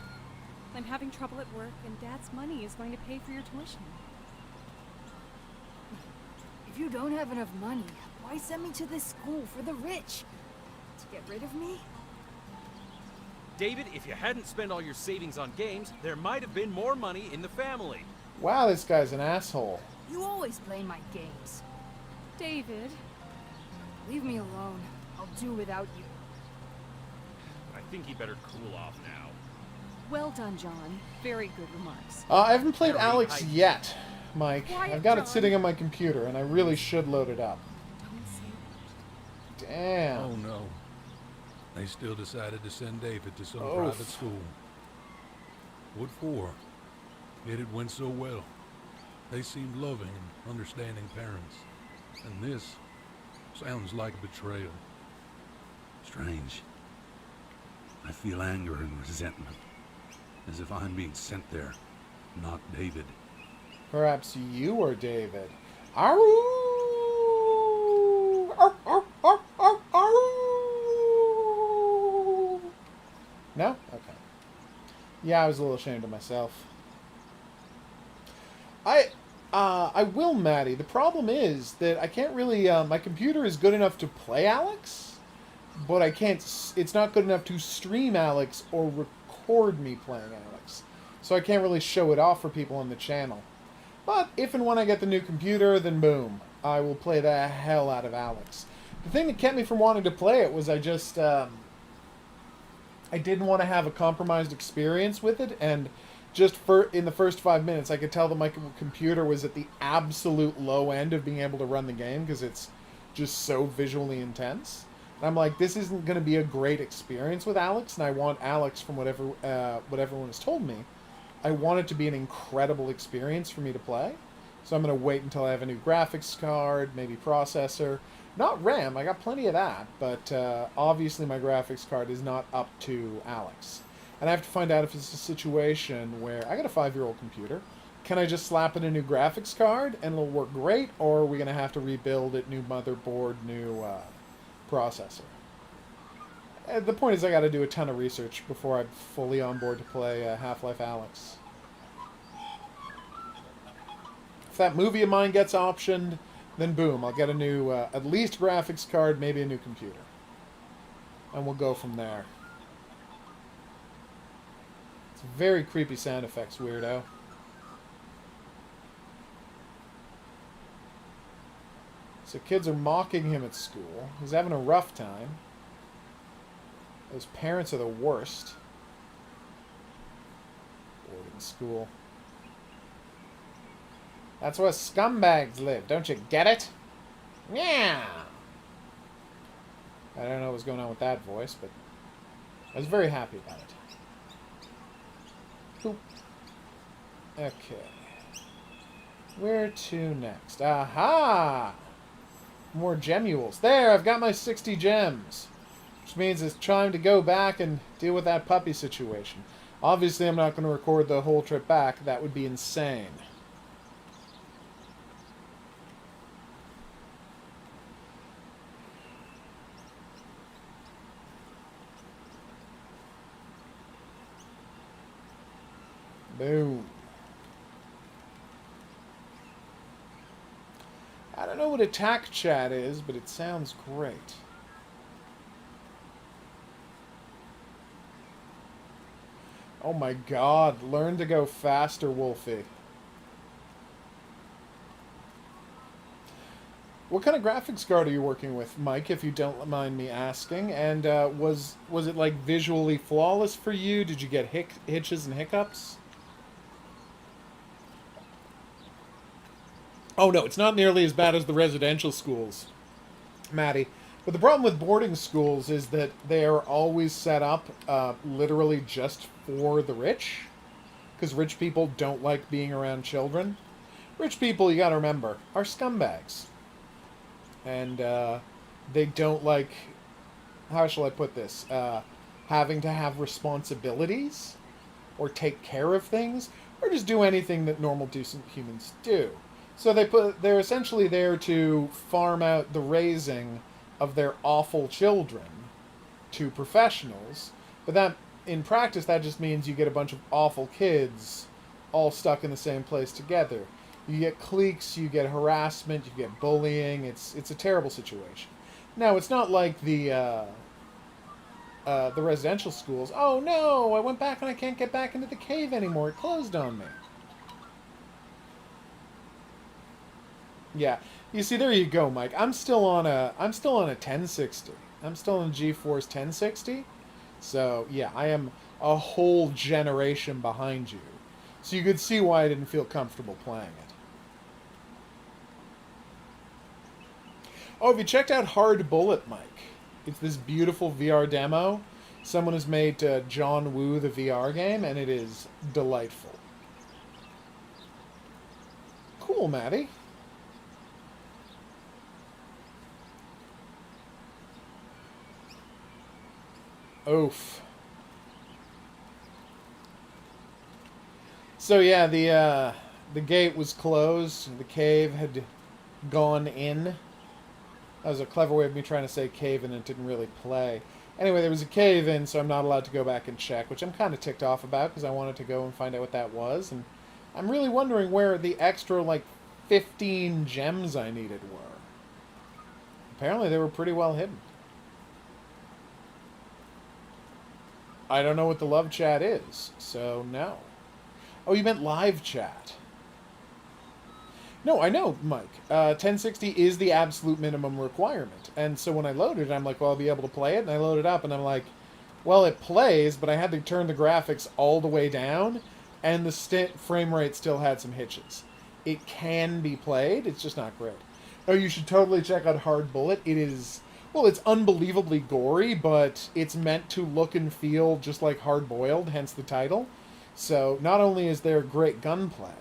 I'm having trouble at work, and Dad's money is going to pay for your tuition. If you don't have enough money, why send me to this school for the rich? To get rid of me? David, if you hadn't spent all your savings on games, there might have been more money in the family. Wow, this guy's an asshole. You always play my games. David, Leave me alone. I'll do without you. I think he better cool off now. well done, John. Very good remarks. I haven't played Very Alex high- yet, Mike. Quiet, I've got it John. sitting on my computer, and I really should load it up. Don't say Damn. Oh no. They still decided to send David to some Oof. private school. What for? It had went so well. They seemed loving and understanding parents. And this sounds like betrayal. Strange. I feel anger and resentment. As if I'm being sent there, not David. Perhaps you are David. Aroo! Arr, arr, arr, arr, aroo! No? Okay. Yeah, I was a little ashamed of myself. I will, Maddie. The problem is that I can't really, my computer is good enough to play Alex, but I can't, it's not good enough to stream Alex or record me playing Alex. So I can't really show it off for people on the channel. But if and when I get the new computer, then boom, I will play the hell out of Alex. The thing that kept me from wanting to play it was I just, I didn't want to have a compromised experience with it, and just in the first 5 minutes, I could tell that my computer was at the absolute low end of being able to run the game because it's just so visually intense. And I'm like, this isn't going to be a great experience with Alex, and I want Alex, from what everyone has told me, I want it to be an incredible experience for me to play. So I'm going to wait until I have a new graphics card, maybe processor. Not RAM, I got plenty of that, but obviously my graphics card is not up to Alex. And I have to find out if it's a situation where I got a 5-year-old computer. Can I just slap in a new graphics card and it'll work great, or are we going to have to rebuild it, new motherboard, new processor? The point is I got to do a ton of research before I'm fully on board to play Half-Life Alyx. If that movie of mine gets optioned, then boom, I'll get a new, at least graphics card, maybe a new computer. And we'll go from there. It's very creepy sound effects, weirdo. So kids are mocking him at school. He's having a rough time. Those parents are the worst. Boarding school. That's where scumbags live. Don't you get it? Yeah. I don't know what's going on with that voice, but I was very happy about it. Boop. Okay. Where to next? Aha! More gemules. There, I've got my 60 gems. Which means it's time to go back and deal with that puppy situation. Obviously, I'm not going to record the whole trip back. That would be insane. Boom. I don't know what attack chat is, but it sounds great. Oh my god, learn to go faster, Wolfie. What kind of graphics card are you working with, Mike, if you don't mind me asking? And was it like visually flawless for you? Did you get hitches and hiccups? Oh no, it's not nearly as bad as the residential schools, Maddie. But the problem with boarding schools is that they are always set up literally just for the rich. Because rich people don't like being around children. Rich people, you gotta remember, are scumbags. And they don't like, how shall I put this, having to have responsibilities, or take care of things, or just do anything that normal, decent humans do. So they're essentially there to farm out the raising of their awful children to professionals. But that, in practice, that just means you get a bunch of awful kids all stuck in the same place together. You get cliques, you get harassment, you get bullying. It's a terrible situation. Now, it's not like the the residential schools. Oh no, I went back and I can't get back into the cave anymore. It closed on me. Yeah, you see, there you go, Mike. I'm still on a 1060. I'm still on GeForce 1060. So yeah, I am a whole generation behind you. So you could see why I didn't feel comfortable playing it. Oh, have you checked out Hard Bullet, Mike? It's this beautiful VR demo. Someone has made John Woo the VR game, and it is delightful. Cool, Maddie. Oof. So yeah, the gate was closed. The cave had gone in. That was a clever way of me trying to say cave, and it didn't really play. Anyway, there was a cave in, so I'm not allowed to go back and check, which I'm kind of ticked off about because I wanted to go and find out what that was. And I'm really wondering where the extra, like, 15 gems I needed were. Apparently they were pretty well hidden. I don't know what the love chat is, so no. Oh, you meant live chat. No, I know, Mike. 1060 is the absolute minimum requirement. And so when I loaded it, I'm like, well, I'll be able to play it. And I load it up, and I'm like, well, it plays, but I had to turn the graphics all the way down, and the frame rate still had some hitches. It can be played, it's just not great. Oh, you should totally check out Hard Bullet. It is, well, it's unbelievably gory, but it's meant to look and feel just like Hard Boiled, hence the title. So not only is there great gunplay,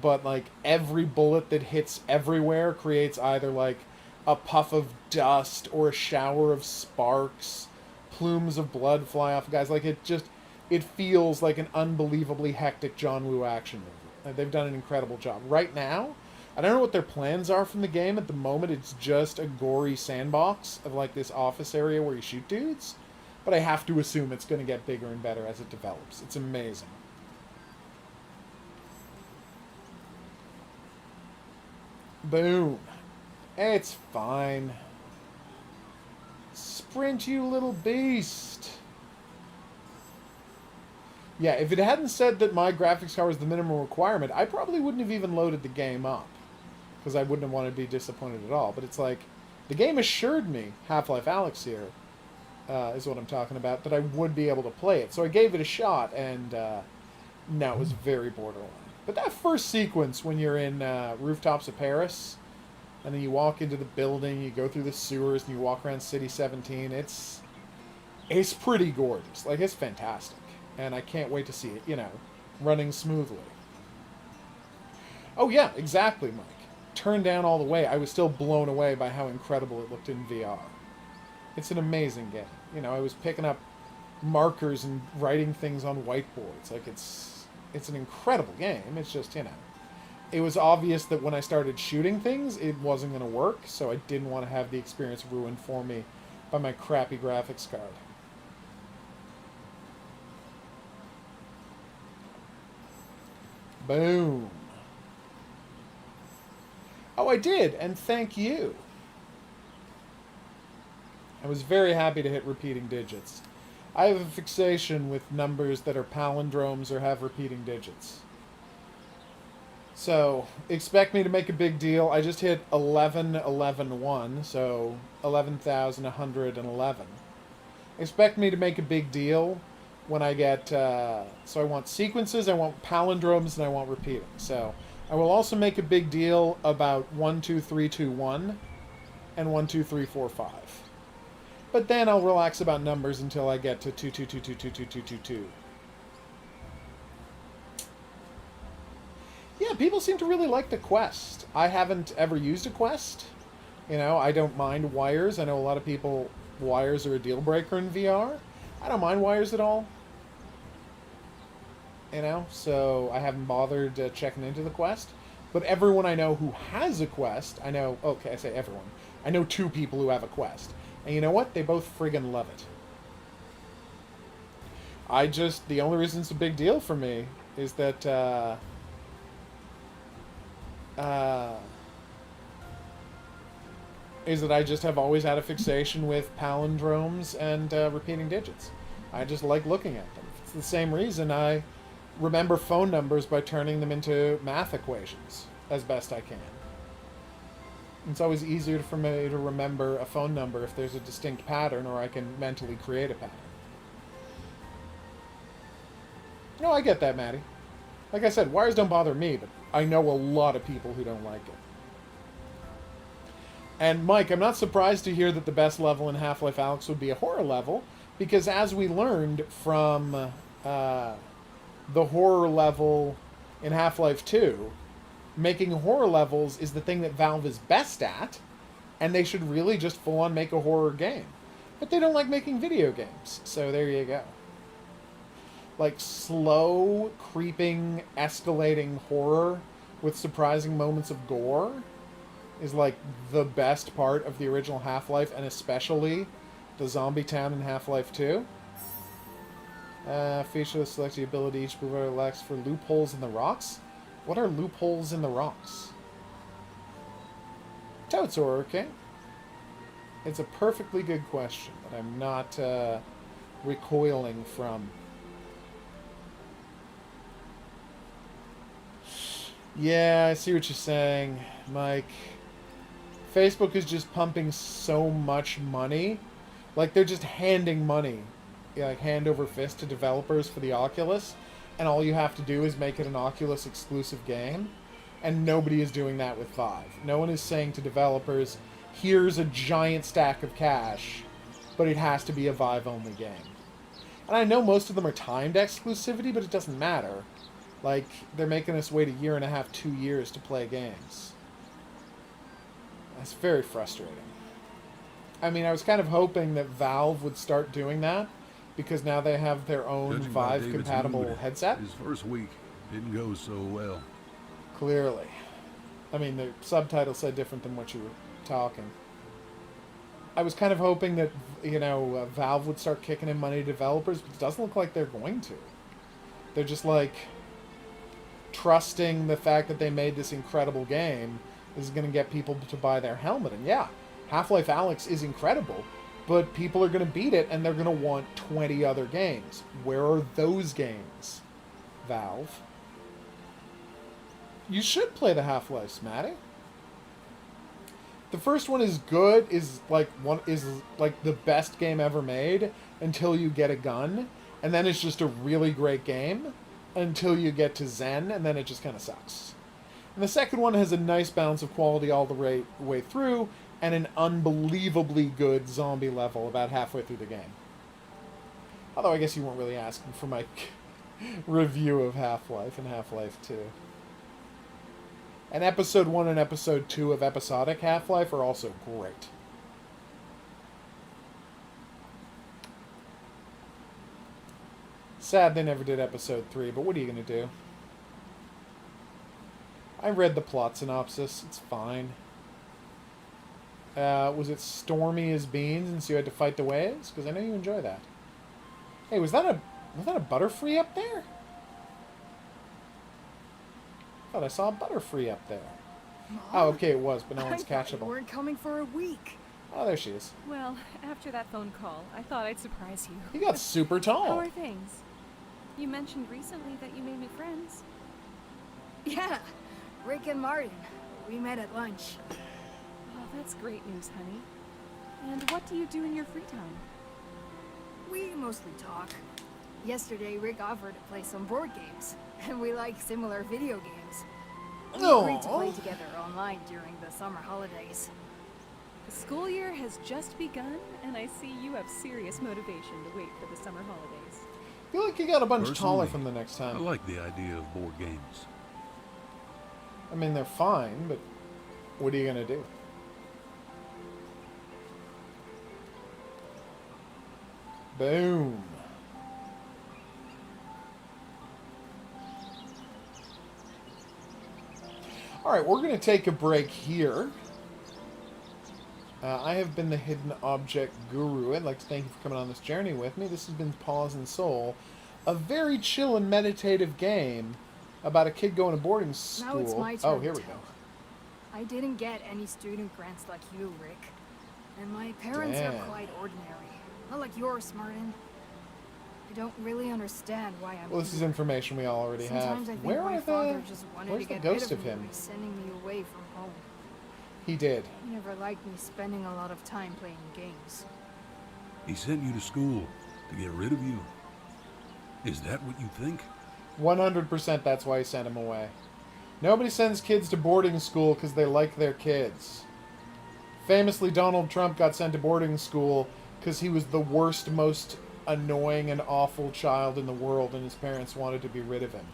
but like every bullet that hits everywhere creates either like a puff of dust or a shower of sparks, plumes of blood fly off guys. Like it feels like an unbelievably hectic John Woo action movie. They've done an incredible job. Right now, I don't know what their plans are from the game. At the moment, it's just a gory sandbox of like this office area where you shoot dudes. But I have to assume it's going to get bigger and better as it develops. It's amazing. Boom. It's fine. Sprint, you little beast. Yeah, if it hadn't said that my graphics card was the minimum requirement, I probably wouldn't have even loaded the game up. Because I wouldn't have wanted to be disappointed at all. But it's like, the game assured me, Half-Life Alyx here, is what I'm talking about, that I would be able to play it. So I gave it a shot, and no, it was very borderline. But that first sequence when you're in Rooftops of Paris, and then you walk into the building, you go through the sewers, and you walk around City 17, it's pretty gorgeous. Like, it's fantastic. And I can't wait to see it, running smoothly. Oh yeah, exactly, Mike. Turned down all the way, I was still blown away by how incredible it looked in VR. It's an amazing game. I was picking up markers and writing things on whiteboards. Like, it's an incredible game. It's just, it was obvious that when I started shooting things, it wasn't going to work, so I didn't want to have the experience ruined for me by my crappy graphics card. Boom. Oh, I did, and thank you. I was very happy to hit repeating digits. I have a fixation with numbers that are palindromes or have repeating digits. So, expect me to make a big deal. I just hit 11,111, so 11,111. Expect me to make a big deal when I get, so I want sequences, I want palindromes, and I want repeating. So, I will also make a big deal about 1, 2, 3, 2, 1, and 1, 2, 3, 4, 5. But then I'll relax about numbers until I get to 2, 2, 2, 2, 2, 2, 2, 2, 2. Yeah, people seem to really like the Quest. I haven't ever used a Quest. I don't mind wires. I know a lot of people, wires are a deal breaker in VR. I don't mind wires at all. So I haven't bothered checking into the Quest. But everyone I know who has a Quest, I say everyone. I know 2 people who have a Quest. And you know what? They both friggin' love it. The only reason it's a big deal for me is that, is that I just have always had a fixation with palindromes and repeating digits. I just like looking at them. It's the same reason I remember phone numbers by turning them into math equations as best I can. It's always easier for me to remember a phone number if there's a distinct pattern, or I can mentally create a pattern. No, I get that, Maddie. Like I said, wires don't bother me, but I know a lot of people who don't like it. And Mike, I'm not surprised to hear that the best level in Half-Life Alyx would be a horror level, because as we learned from the horror level in Half-Life 2, making horror levels is the thing that Valve is best at, and they should really just full-on make a horror game. But they don't like making video games, so there you go. Like, slow, creeping, escalating horror with surprising moments of gore is, like, the best part of the original Half-Life, and especially the zombie town in Half-Life 2. Feature that selects the ability each mover elects for loopholes in the rocks. What are loopholes in the rocks? Totes are okay. It's a perfectly good question that I'm not recoiling from. Yeah, I see what you're saying, Mike. Facebook is just pumping so much money. Like, they're just handing money, like hand over fist, to developers for the Oculus, and all you have to do is make it an Oculus exclusive game. And nobody is doing that with Vive. No one is saying to developers, here's a giant stack of cash, but it has to be a Vive-only game. And I know most of them are timed exclusivity, but it doesn't matter. Like, they're making us wait 1.5 years, 2 years to play games. That's very frustrating. I mean, I was kind of hoping that Valve would start doing that, because now they have their own Vive-compatible headset. His first week didn't go so well. Clearly. I mean, the subtitle said different than what you were talking. I was kind of hoping that, you know, Valve would start kicking in money to developers, but it doesn't look like they're going to. They're just, like, trusting the fact that they made this incredible game is going to get people to buy their helmet. And yeah, Half-Life Alyx is incredible, but people are going to beat it, and they're going to want 20 other games. Where are those games, Valve? You should play the Half-Lives, Matty. The first one is good, is like the best game ever made until you get a gun, and then it's just a really great game until you get to Zen, and then it just kind of sucks. And the second one has a nice balance of quality all the way through, and an unbelievably good zombie level about halfway through the game. Although I guess you weren't really asking for my review of Half-Life and Half-Life 2. And Episode 1 and Episode 2 of Episodic Half-Life are also great. Sad they never did Episode 3, but what are you going to do? I read the plot synopsis. It's fine. Was it stormy as beans and so you had to fight the waves? Because I know you enjoy that. Hey, was that a Butterfree up there? I thought I saw a Butterfree up there. Mom, oh, okay, it was, but no one's I thought catchable. you weren't coming for a week. Oh, there she is. Well, after that phone call, I thought I'd surprise you. You got super tall. How are things? You mentioned recently that you made new friends. Yeah, Rick and Martin. We met at lunch. Oh, that's great news, honey. And what do you do in your free time? We mostly talk. Yesterday, Rick offered to play some board games, and we like similar video games. We agreed to play together online during the summer holidays. The school year has just begun, and I see you have serious motivation to wait for the summer holidays. I feel like you got a bunch taller Personally, from the next time. I like the idea of board games. I mean, they're fine, but what are you going to do? Boom. Alright, we're going to take a break here. I have been the Hidden Object Guru. I'd like to thank you for coming on this journey with me. This has been Paws and Soul, a very chill and meditative game about a kid going to boarding school. Now it's my turn oh, here we to go. I didn't get any student grants like you, Rick. And my parents are Damn. quite ordinary. Not like yours, Martin. I don't really understand why I'm Well, this is here. information we already have. Sometimes I think Where my are father just wanted Where's to the get ghost rid of me him? by sending me away from home. He did. He never liked me spending a lot of time playing games. He sent you to school to get rid of you. Is that what you think? 100% that's why he sent him away. Nobody sends kids to boarding school because they like their kids. Famously, Donald Trump got sent to boarding school because he was the worst, most annoying and awful child in the world, and his parents wanted to be rid of him.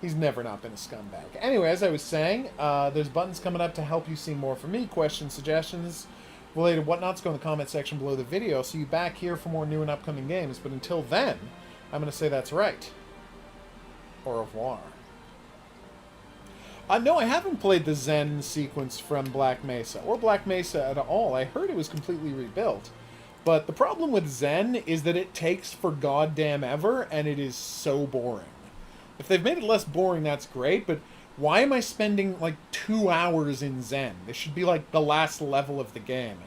He's never not been a scumbag. Anyway, as I was saying, there's buttons coming up to help you see more from me. Questions, suggestions, related whatnots, go in the comment section below the video. I'll see you back here for more new and upcoming games. But until then, I'm going to say that's right. Au revoir. No, I haven't played the Zen sequence from Black Mesa, or Black Mesa at all. I heard it was completely rebuilt. But the problem with Zen is that it takes for goddamn ever, and it is so boring. If they've made it less boring, that's great, but why am I spending, like, 2 hours in Zen? This should be, like, the last level of the game.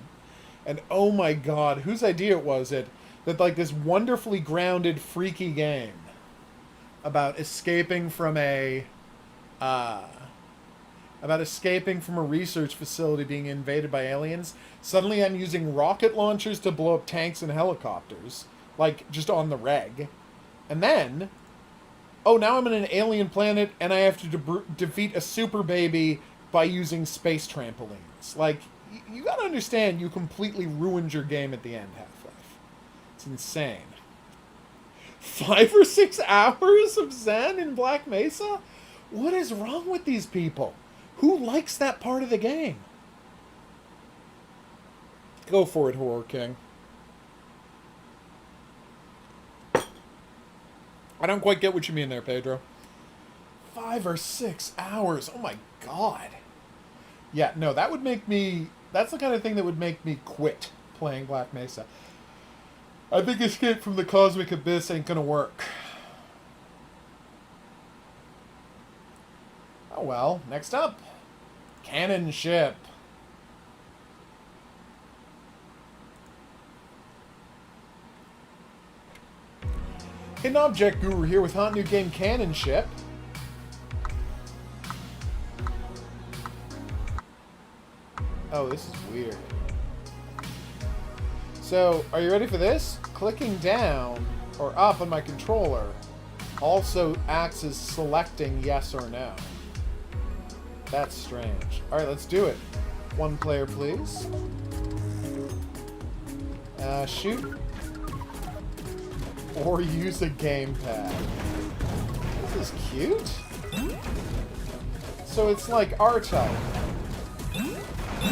And oh my god, whose idea it was it that, like, this wonderfully grounded, freaky game about escaping from a research facility being invaded by aliens. Suddenly I'm using rocket launchers to blow up tanks and helicopters, like, just on the reg. And then, oh, now I'm on an alien planet and I have to defeat a super baby by using space trampolines. Like, you gotta understand, you completely ruined your game at the end, Half-Life. It's insane. 5 or 6 hours of Zen in Black Mesa? What is wrong with these people? Who likes that part of the game? Go for it, Horror King. I don't quite get what you mean there, Pedro. 5 or 6 hours. Oh my god. Yeah, no, that would make me... That's the kind of thing that would make me quit playing Black Mesa. I think Escape from the Cosmic Abyss ain't gonna work. Oh well, next up. Cannon Ship. Hidden Object Guru here with hot new game Cannon Ship. Oh, this is weird. So, are you ready for this? Clicking down or up on my controller also acts as selecting yes or no. That's strange. Alright, let's do it. One player, please. Shoot. Or use a gamepad. This is cute. So it's like R-Type.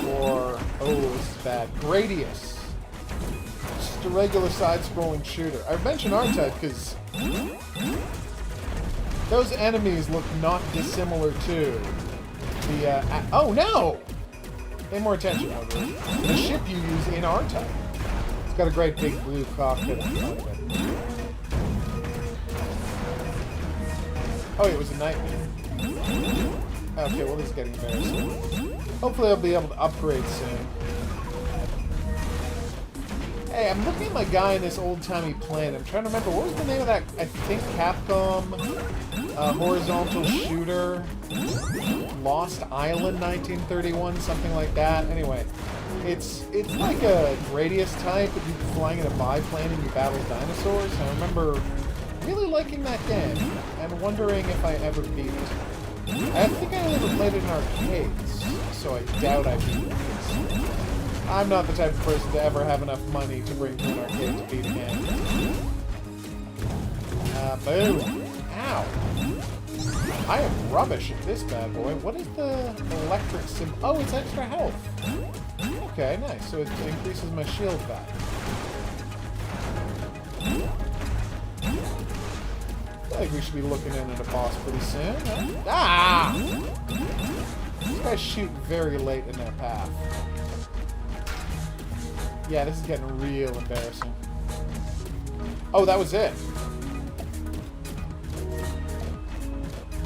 Or, oh, this is bad. Gradius. Just a regular side-scrolling shooter. I mentioned R-Type because those enemies look not dissimilar to the, oh no! Pay more attention, HOGuru. The ship you use in R-Type. It's got a great big blue cockpit in front of it. Oh, it was a nightmare. Okay, well, this is getting embarrassing. Hopefully I'll be able to upgrade soon. Hey, I'm looking at my guy in this old-timey plane. I'm trying to remember, what was the name of that, I think, Capcom horizontal shooter? Lost Island 1931, something like that. Anyway, it's like a Gradius type, but you're flying in a biplane and you battle dinosaurs. I remember really liking that game and wondering if I ever beat it. I think I only ever played it in arcades, so I doubt I beat it. I'm not the type of person to ever have enough money to bring to an arcade to beat a game. Boom. Ow. I am rubbish at this bad boy. What is the electric symbol? Oh, it's extra health. Okay, nice. So it increases my shield back. I think we should be looking in at a boss pretty soon. Huh? Ah! These guys shoot very late in their path. Yeah, this is getting real embarrassing. Oh, that was it.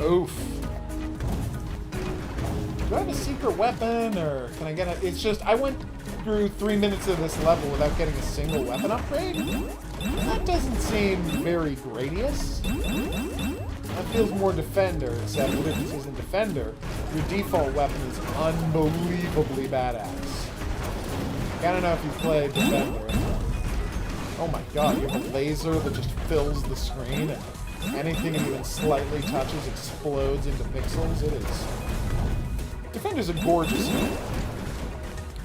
Oof. do I have a secret weapon, or can I get a... It's just, I went through 3 minutes of this level without getting a single weapon upgrade. That doesn't seem very Gradius. That feels more Defender, except the difference is in Defender, your default weapon is unbelievably badass. I don't know if you've played Defender. Oh my god, you have a laser that just fills the screen, and anything it even slightly touches explodes into pixels. It is... Defender's a gorgeous game.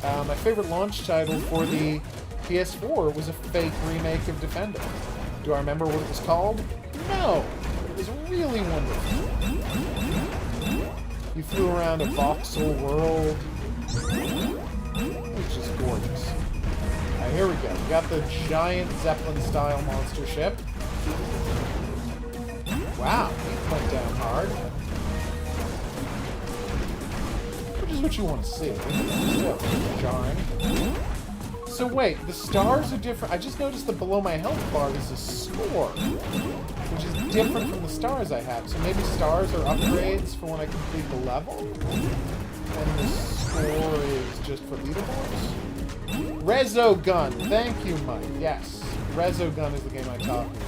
My favorite launch title for the PS4 was a fake remake of Defender. Do I remember what it was called? No! It was really wonderful. You flew around a voxel world. It was just gorgeous. Alright, here we go. We got the giant Zeppelin-style monster ship. Wow, he went down hard. Which is what you want to see. Still jarring. So wait, the stars are different. I just noticed that below my health bar is a score, which is different from the stars I have. So maybe stars are upgrades for when I complete the level, and the score is just for leaderboards. Rezo Gun, thank you, Mike. Yes, Rezo Gun is the game I talked about.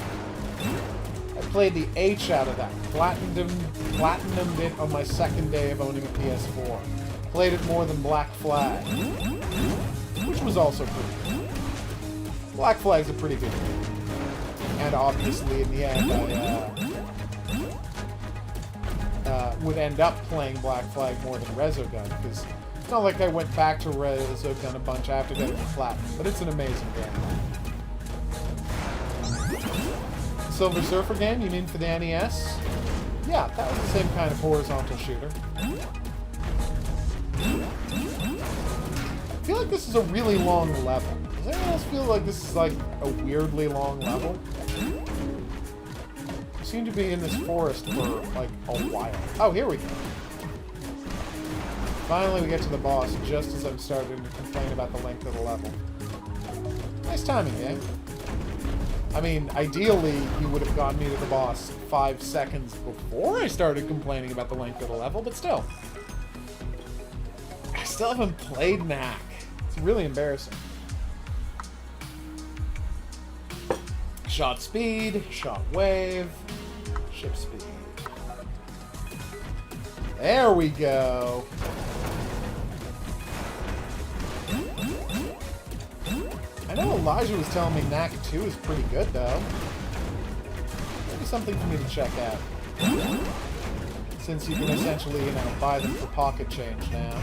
I played the H out of that. Platinumed it on my second day of owning a PS4. Played it more than Black Flag, which was also pretty good. Black Flag's a pretty good game. And obviously, in the end, I would end up playing Black Flag more than Rezo Gun, because it's not like I went back to Rezo Gun a bunch after getting the Platinum, but it's an amazing game. Silver Surfer game, you mean for the NES? Yeah, that was the same kind of horizontal shooter. I feel like this is a really long level. Does anyone else feel like this is like a weirdly long level? I seem to be in this forest for like a while. Oh, here we go. Finally we get to the boss just as I'm starting to complain about the length of the level. Nice timing, game. I mean, ideally, you would have gotten me to the boss 5 seconds before I started complaining about the length of the level, but still. I still haven't played Knack. It's really embarrassing. Shot speed, shot wave, ship speed. There we go. I know Elijah was telling me Knack 2 is pretty good, though. Maybe something for me to check out. Since you can essentially, you know, buy them for pocket change now.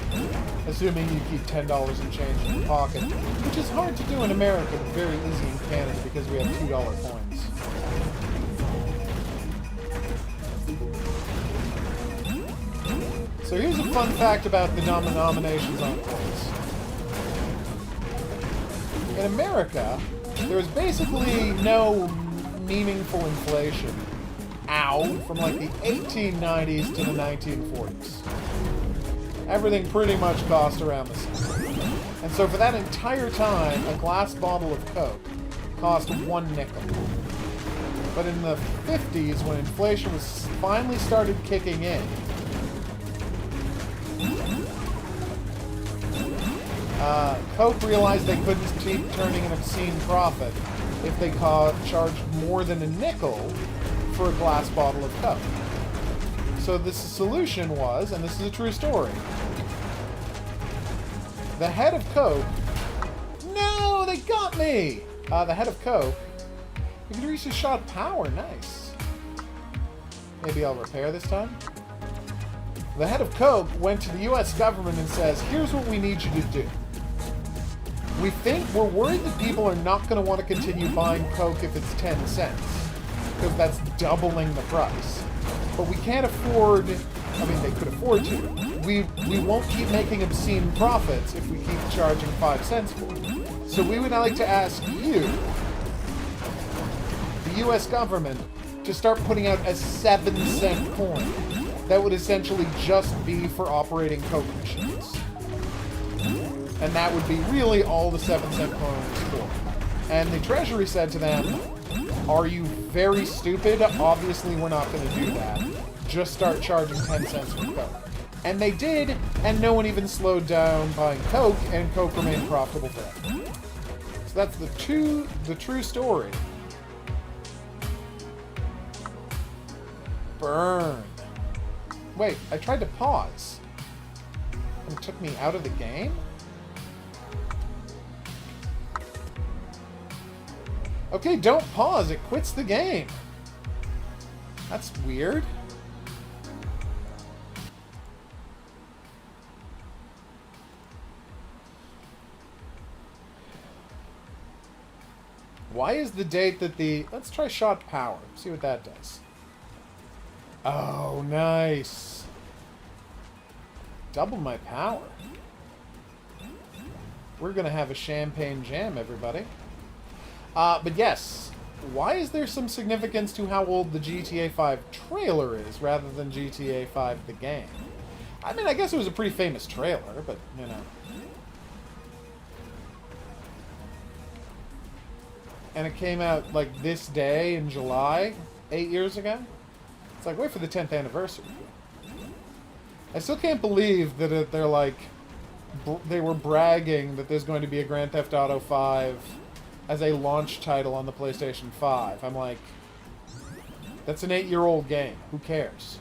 Assuming you keep $10 in change in your pocket. Which is hard to do in America, but very easy in Canada because we have $2 coins. So here's a fun fact about the nominations on coins. In America, there was basically no meaningful inflation. From like the 1890s to the 1940s. Everything pretty much cost around the same. And so for that entire time, a glass bottle of Coke cost 1 nickel. But in the 50s, when inflation was finally started kicking in, Coke realized they couldn't keep turning an obscene profit if they charged more than a nickel for a glass bottle of Coke. So the solution was, and this is a true story, the head of Coke... No, they got me! The head of Coke... You can reach his shot power, nice. Maybe I'll repair this time? The head of Coke went to the US government and says, here's what we need you to do. We're worried that people are not going to want to continue buying Coke if it's 10 cents. Because that's doubling the price. But we can't afford... I mean, they could afford to. We won't keep making obscene profits if we keep charging 5 cents for it. So we would like to ask you, the US government, to start putting out a 7-cent coin that would essentially just be for operating Coke machines. And that would be really all the 7-cent coin was for. And the Treasury said to them, are you very stupid? Obviously we're not going to do that. Just start charging 10 cents for Coke. And they did, and no one even slowed down buying Coke, and Coke remained profitable for them. So that's the true story. Burn. Wait, I tried to pause. And it took me out of the game? Okay, don't pause. It quits the game. That's weird. Why is the date that the... Let's try shot power. See what that does. Oh, nice. Double my power. We're going to have a champagne jam, everybody. But yes, why is there some significance to how old the GTA 5 trailer is rather than GTA 5 the game? I mean, I guess it was a pretty famous trailer, but, you know. And it came out, like, this day in July, 8 years ago. It's like, wait for the 10th anniversary. I still can't believe that they're, like, they were bragging that there's going to be a Grand Theft Auto 5 as a launch title on the PlayStation 5. I'm like, that's an 8-year-old game. Who cares?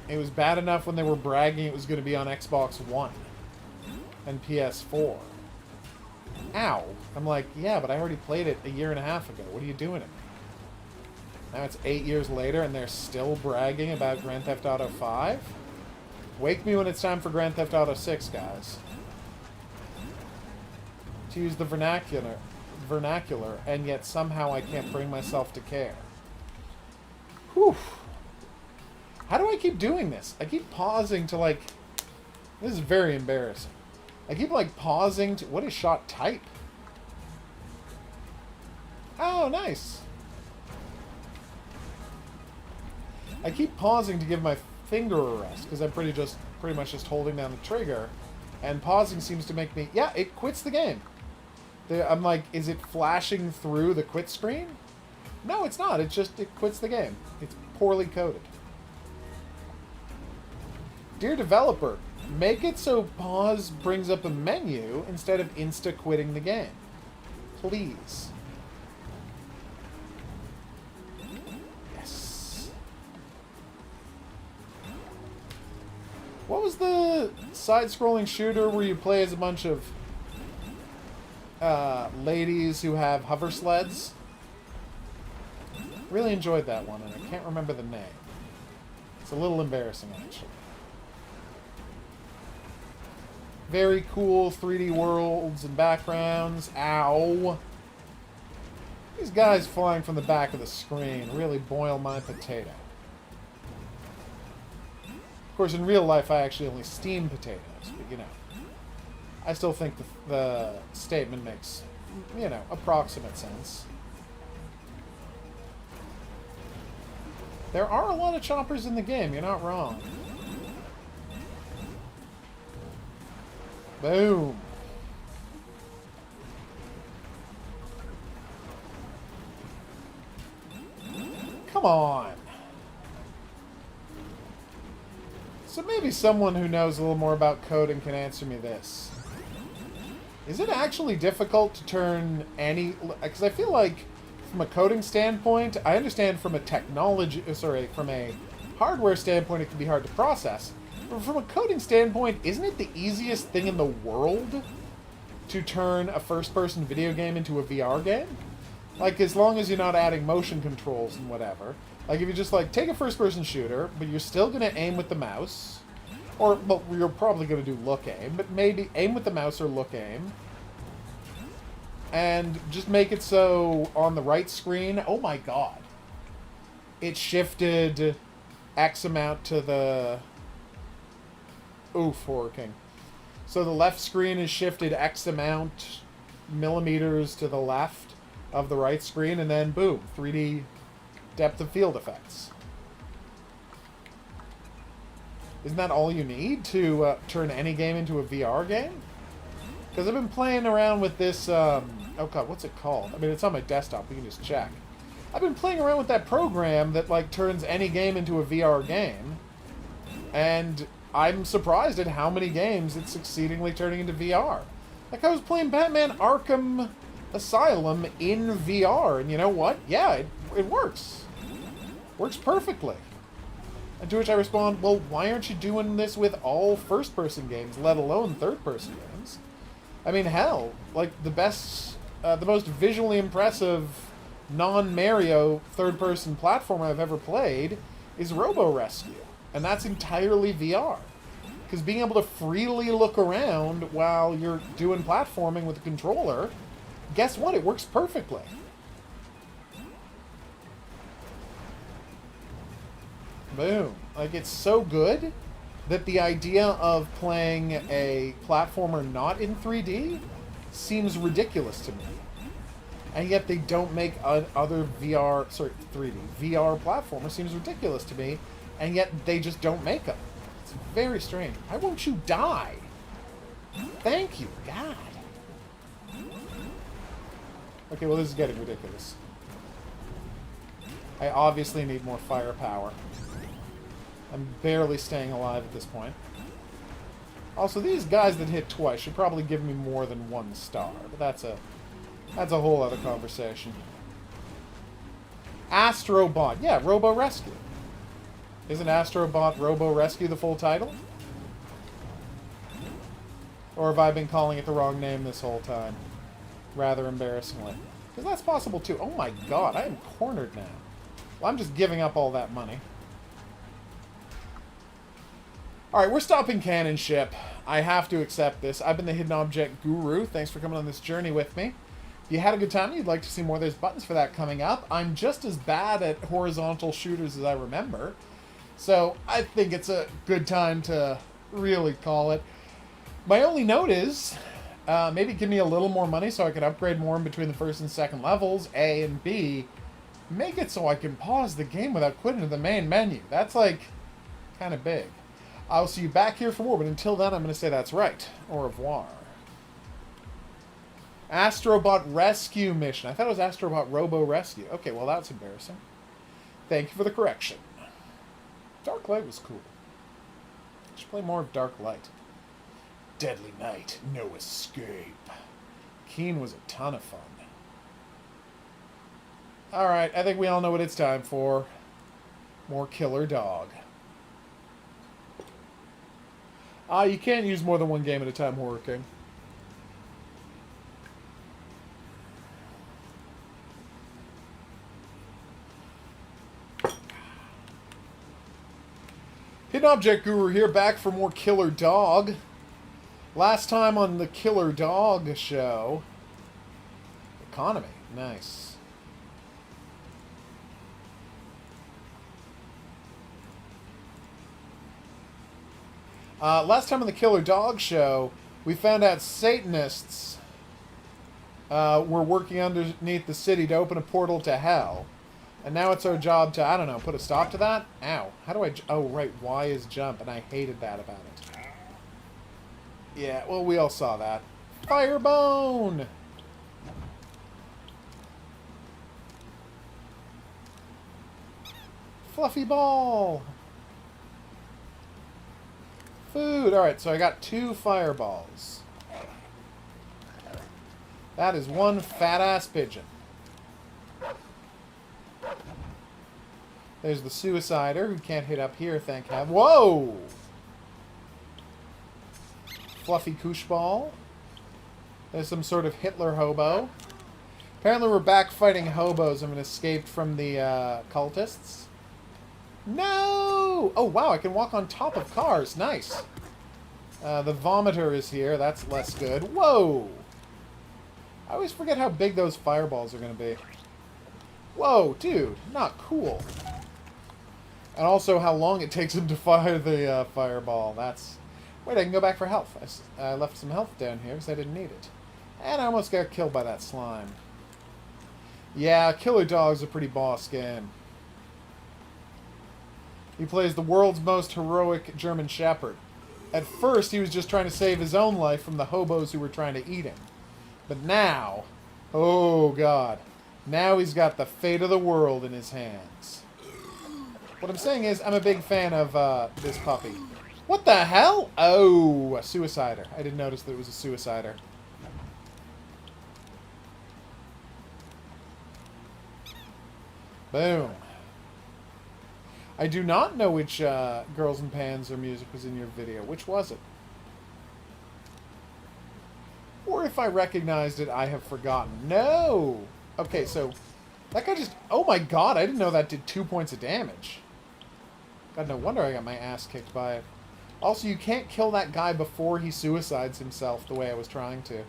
It was bad enough when they were bragging it was going to be on Xbox One and PS4. Ow. I'm like, yeah, but I already played it a year and a half ago. What are you doing to me? Now it's 8 years later and they're still bragging about Grand Theft Auto 5? Wake me when it's time for Grand Theft Auto 6, guys. To use the vernacular, and yet somehow I can't bring myself to care. Whew. How do I keep doing this? I keep pausing to, like... This is very embarrassing. I keep, like, pausing to... What is shot type? Oh, nice. I keep pausing to give my finger a rest, because I'm pretty much just holding down the trigger. And pausing seems to make me... Yeah, it quits the game. I'm like, is it flashing through the quit screen? No, it's not. It quits the game. It's poorly coded. Dear developer, make it so pause brings up a menu instead of insta-quitting the game. Please. Yes. What was the side-scrolling shooter where you play as a bunch of ladies who have hover sleds? Really enjoyed that one, and I can't remember the name. It's a little embarrassing, actually. Very cool 3D worlds and backgrounds. Ow! These guys flying from the back of the screen really boil my potato. Of course, in real life, I actually only steam potatoes, but you know. I still think the statement makes, you know, approximate sense. There are a lot of choppers in the game, you're not wrong. Boom. Come on. So maybe someone who knows a little more about coding can answer me this. Is it actually difficult to turn any... Because I feel like, from a coding standpoint, I understand from a from a hardware standpoint it can be hard to process. But from a coding standpoint, isn't it the easiest thing in the world to turn a first-person video game into a VR game? Like, as long as you're not adding motion controls and whatever. Like, if you just, like, take a first-person shooter, but you're still going to aim with the mouse. Or, well, you're probably going to do look aim, but maybe aim with the mouse or look aim. And just make it so on the right screen, oh my god. It shifted X amount to the... Oof, Horror King. So the left screen is shifted X amount millimeters to the left of the right screen, and then boom, 3D depth of field effects. Isn't that all you need to turn any game into a VR game? Because I've been playing around with this, oh god, what's it called? I mean, it's on my desktop, we can just check. I've been playing around with that program that, like, turns any game into a VR game. And I'm surprised at how many games it's exceedingly turning into VR. Like, I was playing Batman Arkham Asylum in VR, and you know what? Yeah, it works. Works perfectly. And to which I respond, well, why aren't you doing this with all first-person games, let alone third-person games? I mean, hell, like, the most visually impressive non-Mario third-person platformer I've ever played is Robo Rescue. And that's entirely VR. Because being able to freely look around while you're doing platforming with a controller, guess what? It works perfectly. Boom. Like, it's so good that the idea of playing a platformer not in 3D seems ridiculous to me. And yet they don't make other 3D. VR platformers seems ridiculous to me, and yet they just don't make them. It's very strange. Why won't you die? Thank you, God. Okay, well, this is getting ridiculous. I obviously need more firepower. I'm barely staying alive at this point. Also, these guys that hit twice should probably give me more than 1 star, but that's a whole other conversation. Astrobot. Yeah, Robo Rescue. Isn't Astrobot Robo Rescue the full title? Or have I been calling it the wrong name this whole time? Rather embarrassingly. Because that's possible too. Oh my god, I am cornered now. Well, I'm just giving up all that money. Alright, we're stopping canon ship. I have to accept this. I've been the Hidden Object Guru. Thanks for coming on this journey with me. If you had a good time and you'd like to see more, there's buttons for that coming up. I'm just as bad at horizontal shooters as I remember. So I think it's a good time to really call it. My only note is, maybe give me a little more money so I can upgrade more in between the first and second levels, A, and B. Make it so I can pause the game without quitting to the main menu. That's, like, kind of big. I'll see you back here for more, but until then, I'm going to say that's right. Au revoir. Astrobot Rescue Mission. I thought it was Astrobot Robo Rescue. Okay, well, that's embarrassing. Thank you for the correction. Dark Light was cool. I should play more of Dark Light. Deadly Night, no escape. Keen was a ton of fun. Alright, I think we all know what it's time for. More Killer Dog. You can't use more than one game at a time, Horror King. Hidden Object Guru here, back for more Killer Dog. Last time on the Killer Dog show. Economy, nice. Last time on the Killer Dog show, we found out Satanists were working underneath the city to open a portal to hell. And now it's our job to, I don't know, put a stop to that? Ow. How do I... Oh, right. Y is jump, and I hated that about it. Yeah, well, we all saw that. Firebone! Fluffy ball! Food! Alright, so I got 2 fireballs. That is one fat-ass pigeon. There's the Suicider, who can't hit up here, thank heaven. Whoa! Fluffy Koosh Ball. There's some sort of Hitler hobo. Apparently we're back fighting hobos and escaped from the cultists. No! Oh, wow, I can walk on top of cars. Nice. The Vomiter is here. That's less good. Whoa! I always forget how big those fireballs are going to be. Whoa, dude. Not cool. And also how long it takes him to fire the fireball. That's... Wait, I can go back for health. I left some health down here because I didn't need it. And I almost got killed by that slime. Yeah, Killer Dog's a pretty boss game. He plays the world's most heroic German Shepherd. At first, he was just trying to save his own life from the hobos who were trying to eat him. But now... Oh, God. Now he's got the fate of the world in his hands. What I'm saying is, I'm a big fan of this puppy. What the hell? Oh, a suicider. I didn't notice that it was a suicider. Boom. I do not know which Girls and Pans or music was in your video. Which was it? Or if I recognized it, I have forgotten. No! Okay, so that guy just... Oh my god, I didn't know that did 2 points of damage. God, no wonder I got my ass kicked by it. Also, you can't kill that guy before he suicides himself the way I was trying to.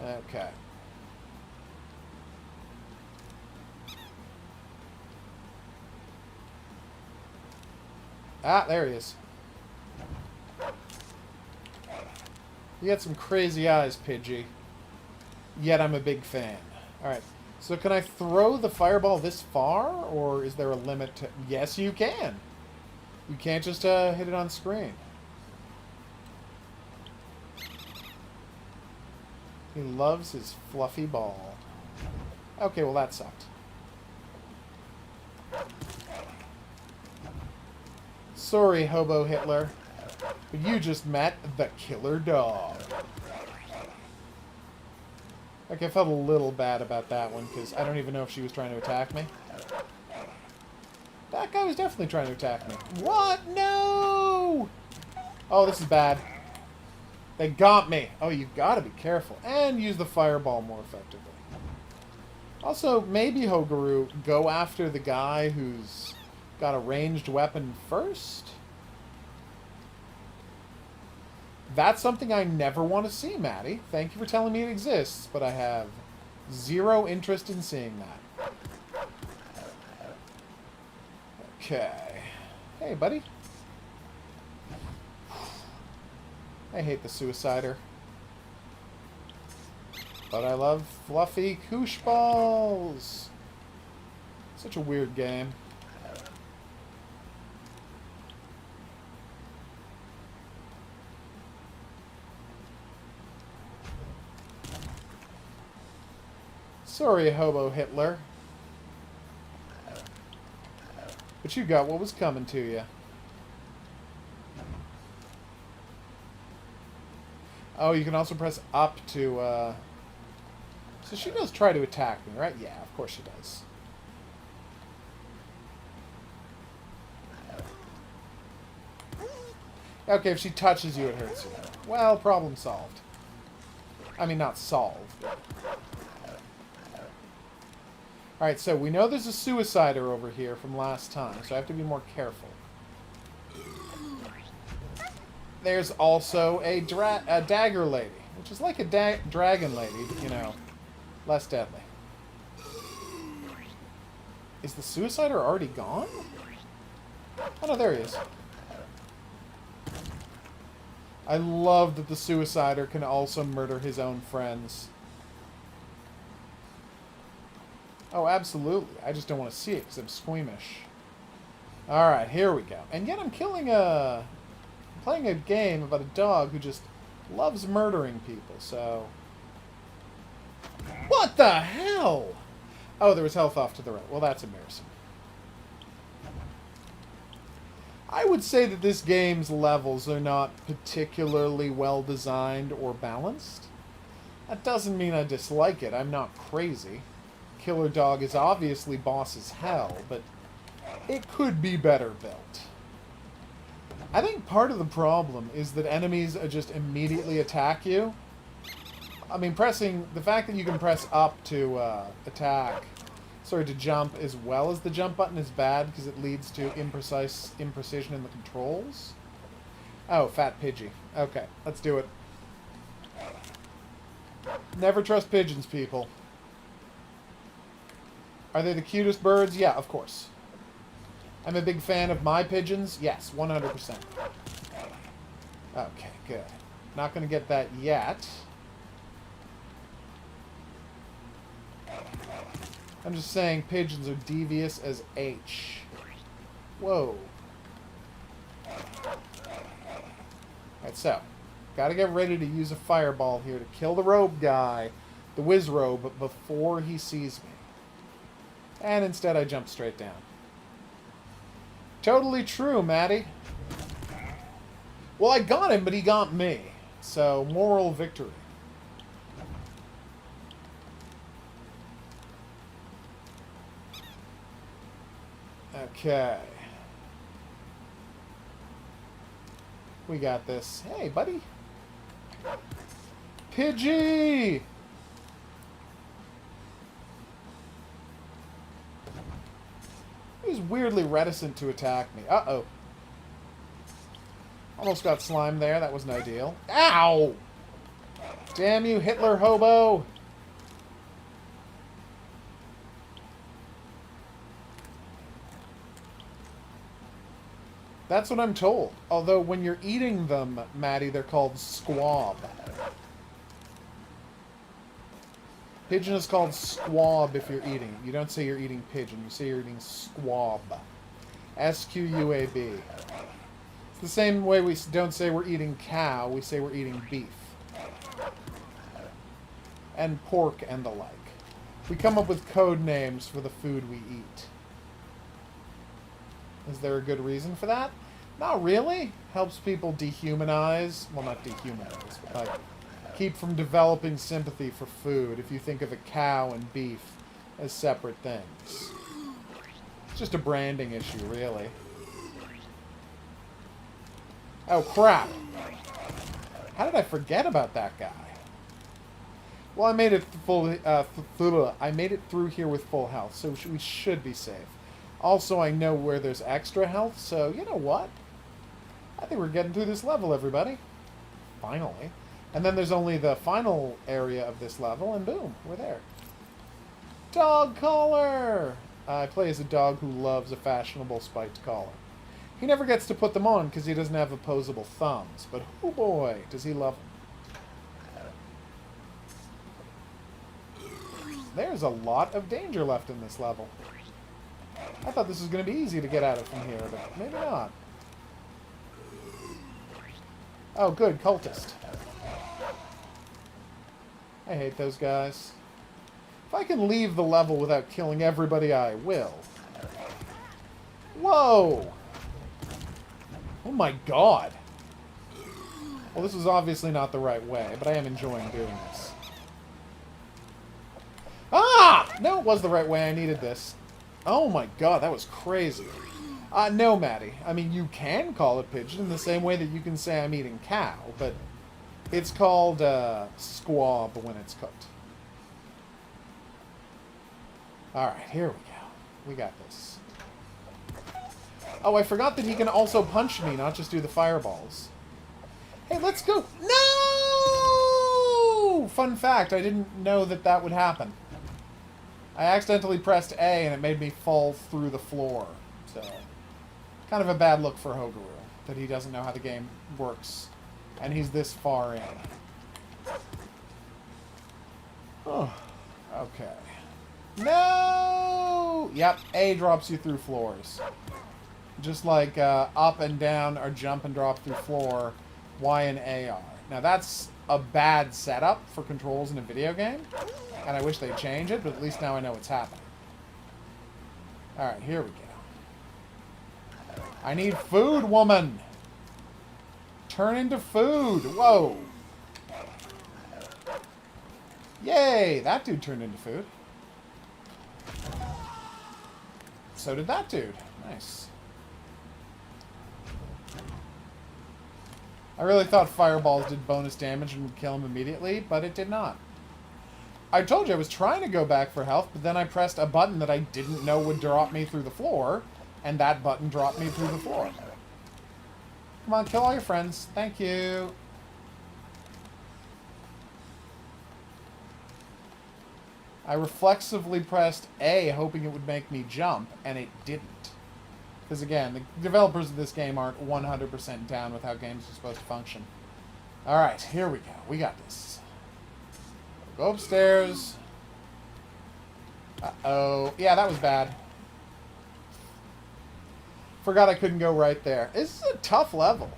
Okay. Ah, there he is. You got some crazy eyes, Pidgey. Yet I'm a big fan. Alright, so can I throw the fireball this far? Or is there a limit to... Yes, you can! You can't just hit it on screen. He loves his fluffy ball. Okay, well that sucked. Sorry, Hobo Hitler, but you just met the killer dog. Okay, I felt a little bad about that one, because I don't even know if she was trying to attack me. That guy was definitely trying to attack me. What? No! Oh, this is bad. They got me. Oh, you've got to be careful. And use the fireball more effectively. Also, maybe, HOGuru, go after the guy who's got a ranged weapon first? That's something I never want to see, Maddie. Thank you for telling me it exists, but I have zero interest in seeing that. Okay. Hey, buddy. I hate the suicider. But I love fluffy koosh balls. Such a weird game. Sorry, Hobo Hitler. But you got what was coming to you. Oh, you can also press up to, So she does try to attack me, right? Yeah, of course she does. Okay, if she touches you, it hurts you. Well, problem solved. I mean, not solved. Alright, so we know there's a suicider over here from last time, so I have to be more careful. There's also a dagger lady, which is like a dragon lady, but, you know, less deadly. Is the suicider already gone? Oh, no, there he is. I love that the suicider can also murder his own friends. Oh, absolutely. I just don't want to see it because I'm squeamish. Alright, here we go. And yet I'm playing a game about a dog who just loves murdering people, so... What the hell? Oh, there was health off to the right. Well, that's embarrassing. I would say that this game's levels are not particularly well designed or balanced. That doesn't mean I dislike it. I'm not crazy. Killer Dog is obviously boss as hell, but it could be better built. I think part of the problem is that enemies just immediately attack you. I mean, the fact that you can press up to to jump as well as the jump button is bad because it leads to imprecision in the controls. Oh, Fat Pidgey. Okay, let's do it. Never trust pigeons, people. Are they the cutest birds? Yeah, of course. I'm a big fan of my pigeons. Yes, 100%. Okay, good. Not going to get that yet. I'm just saying pigeons are devious as H. Whoa. Alright, so. Gotta get ready to use a fireball here to kill the robe guy, the whiz robe, before he sees me. And instead I jump straight down. Totally true, Maddie. Well, I got him, but he got me. So, moral victory. Okay. We got this. Hey, buddy. Pidgey! He's weirdly reticent to attack me. Uh-oh. Almost got slime there. That wasn't ideal. Ow! Damn you, Hitler hobo! That's what I'm told. Although when you're eating them, Maddie, they're called squab. Pigeon is called squab if you're eating. You don't say you're eating pigeon. You say you're eating squab. S-Q-U-A-B. It's the same way we don't say we're eating cow. We say we're eating beef. And pork and the like. We come up with code names for the food we eat. Is there a good reason for that? Not really. Helps people dehumanize. Well, not dehumanize, but like keep from developing sympathy for food if you think of a cow and beef as separate things. It's just a branding issue, really. Oh, crap. How did I forget about that guy? Well, I made it I made it through here with full health, so we should be safe. Also, I know where there's extra health, so you know what? I think we're getting through this level, everybody. Finally. And then there's only the final area of this level, and boom, we're there. Dog collar! I play as a dog who loves a fashionable spiked collar. He never gets to put them on because he doesn't have opposable thumbs, but oh boy, does he love them. There's a lot of danger left in this level. I thought this was going to be easy to get out of from here, but maybe not. Oh, good, cultist. I hate those guys. If I can leave the level without killing everybody, I will. Whoa! Oh my god! Well, this is obviously not the right way, but I am enjoying doing this. Ah! No, it was the right way. I needed this. Oh my god, that was crazy. No, Maddie. I mean, you can call it pigeon in the same way that you can say I'm eating cow, but it's called squab when it's cooked. Alright, here we go. We got this. Oh, I forgot that he can also punch me, not just do the fireballs. Hey, let's go. No! Fun fact, I didn't know that that would happen. I accidentally pressed A and it made me fall through the floor. So, kind of a bad look for HOGuru, that he doesn't know how the game works. And he's this far in. Oh, okay. No! Yep, A drops you through floors. Just like up and down or jump and drop through floor, Y and A are. Now that's a bad setup for controls in a video game. And I wish they'd change it, but at least now I know what's happening. Alright, here we go. I need food, woman! Turn into food! Whoa! Yay! That dude turned into food. So did that dude. Nice. I really thought fireballs did bonus damage and would kill him immediately, but it did not. I told you I was trying to go back for health, but then I pressed a button that I didn't know would drop me through the floor, and that button dropped me through the floor. Come on, kill all your friends. Thank you. I reflexively pressed A, hoping it would make me jump, and it didn't. Because again, the developers of this game aren't 100% down with how games are supposed to function. Alright, here we go. We got this. Go upstairs. Uh-oh. Yeah, that was bad. Forgot I couldn't go right there. This is a tough level.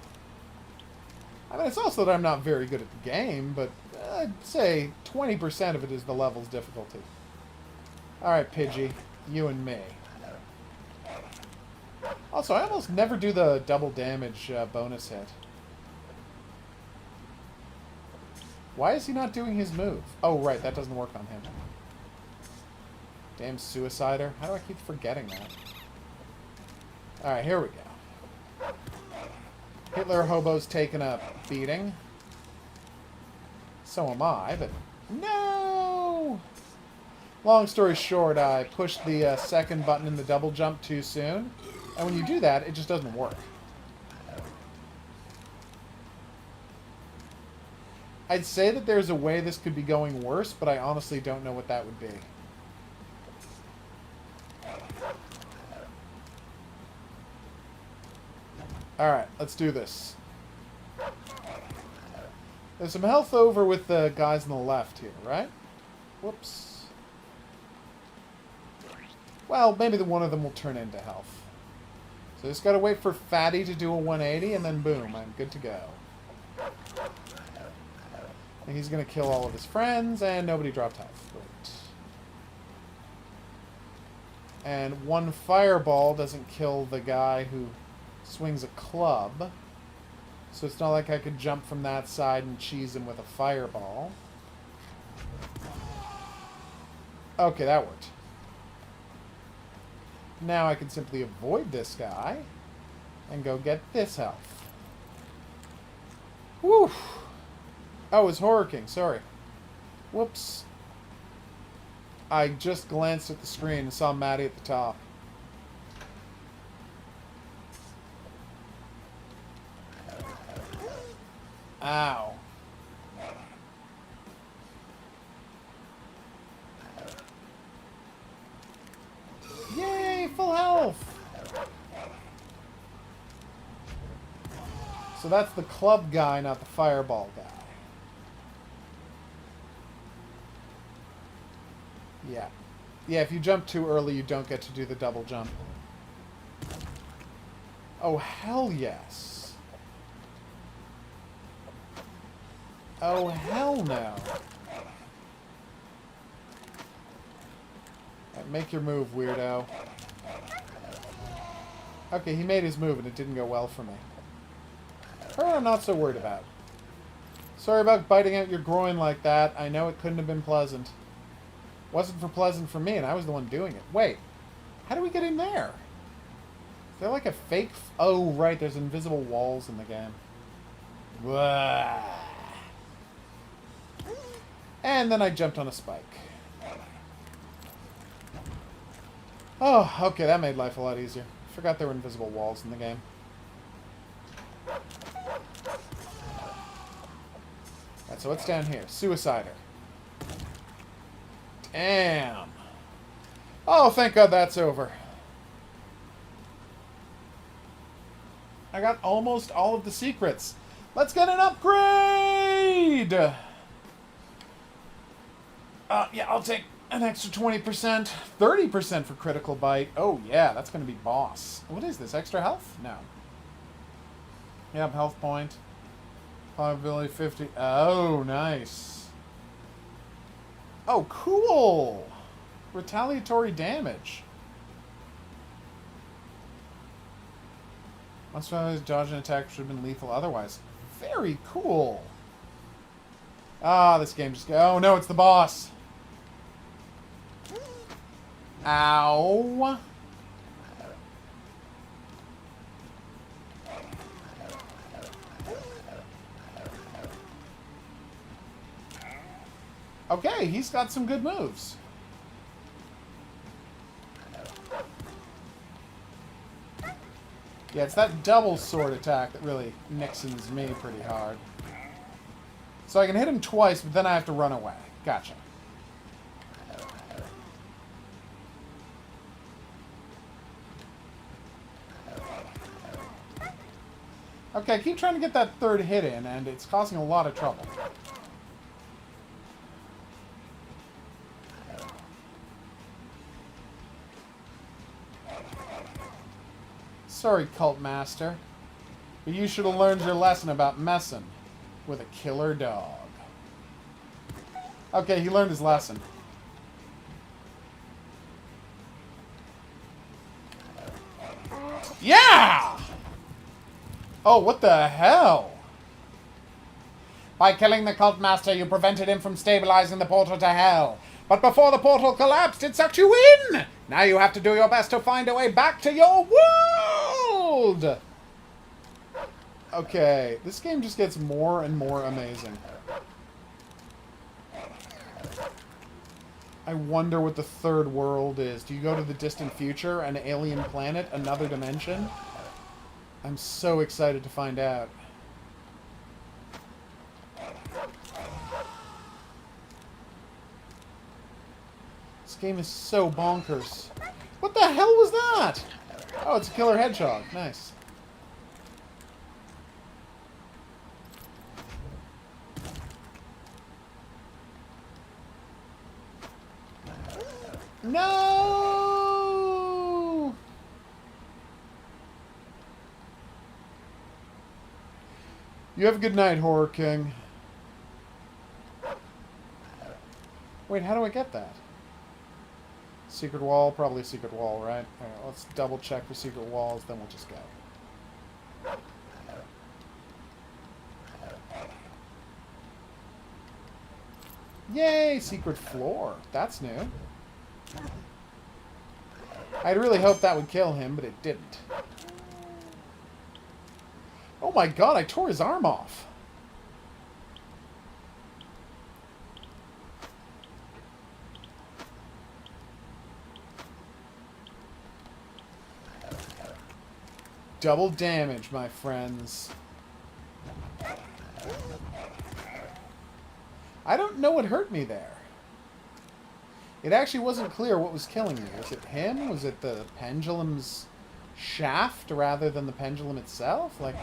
I mean, it's also that I'm not very good at the game, but I'd say 20% of it is the level's difficulty. Alright, Pidgey. You and me. Also, I almost never do the double damage bonus hit. Why is he not doing his move? Oh, right, that doesn't work on him. Damn suicider. How do I keep forgetting that? Alright, here we go. Hitler Hobo's taking a beating. So am I, but... No! Long story short, I pushed the second button in the double jump too soon. And when you do that, it just doesn't work. I'd say that there's a way this could be going worse, but I honestly don't know what that would be. Alright, let's do this. There's some health over with the guys on the left here, right? Whoops. Well, maybe the one of them will turn into health. So just gotta wait for Fatty to do a 180, and then boom, I'm good to go. And he's gonna kill all of his friends, and nobody dropped health. Great. And one fireball doesn't kill the guy who swings a club. So it's not like I could jump from that side and cheese him with a fireball. Okay, that worked. Now I can simply avoid this guy and go get this health. Whew. Oh, it's Horror King, sorry. Whoops. I just glanced at the screen and saw Maddie at the top. Ow. Yay, full health! So that's the club guy, not the fireball guy. Yeah. Yeah, if you jump too early, you don't get to do the double jump. Oh, hell yes. Oh, hell no. Right, make your move, weirdo. Okay, he made his move and it didn't go well for me. Her I'm not so worried about. Sorry about biting out your groin like that. I know it couldn't have been pleasant. Wasn't for pleasant for me and I was the one doing it. Wait, how do we get in there? Is there like a fake... Oh, right, there's invisible walls in the game. Blah. And then I jumped on a spike. Oh, okay, that made life a lot easier. Forgot there were invisible walls in the game. Alright, so what's down here? Suicider. Damn. Oh, thank God that's over. I got almost all of the secrets. Let's get an upgrade! Yeah, I'll take an extra 20%. 30% for critical bite. Oh, yeah, that's going to be boss. What is this? Extra health? No. Yep, health point. Probability 50. Oh, nice. Oh, cool! Retaliatory damage. Once I dodge an attack should have been lethal otherwise. Very cool. Ah, this game just... Oh, no, it's the boss. Ow. Okay, he's got some good moves. Yeah, it's that double sword attack that really nixons me pretty hard. So I can hit him twice, but then I have to run away. Gotcha. Okay, I keep trying to get that third hit in, and it's causing a lot of trouble. Sorry, Cult Master. But you should have learned your lesson about messing with a killer dog. Okay, he learned his lesson. Yeah! Oh, what the hell? By killing the cult master, you prevented him from stabilizing the portal to hell. But before the portal collapsed, it sucked you in! Now you have to do your best to find a way back to your world! Okay, this game just gets more and more amazing. I wonder what the third world is. Do you go to the distant future, an alien planet, another dimension? I'm so excited to find out. This game is so bonkers. What the hell was that? Oh, it's a killer hedgehog. Nice. No! You have a good night, Horror King. Wait, how do I get that? Secret wall? Probably a secret wall, right? Alright, let's double check for secret walls, then we'll just go. Yay! Secret floor. That's new. I'd really hoped that would kill him, but it didn't. Oh my god, I tore his arm off. Double damage, my friends. I don't know what hurt me there. It actually wasn't clear what was killing me. Was it him? Was it the pendulum's shaft rather than the pendulum itself? Like,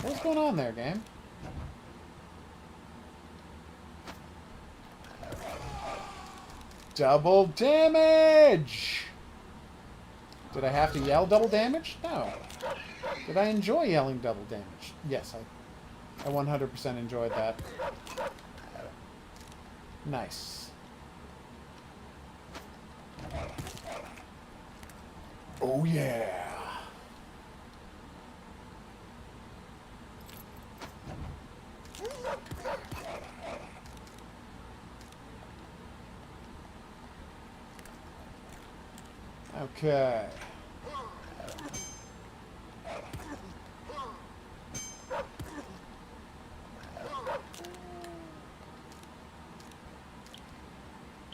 what's going on there, game? Double damage! Did I have to yell double damage? No. Did I enjoy yelling double damage? Yes, I 100% enjoyed that. Nice. Oh yeah. Okay.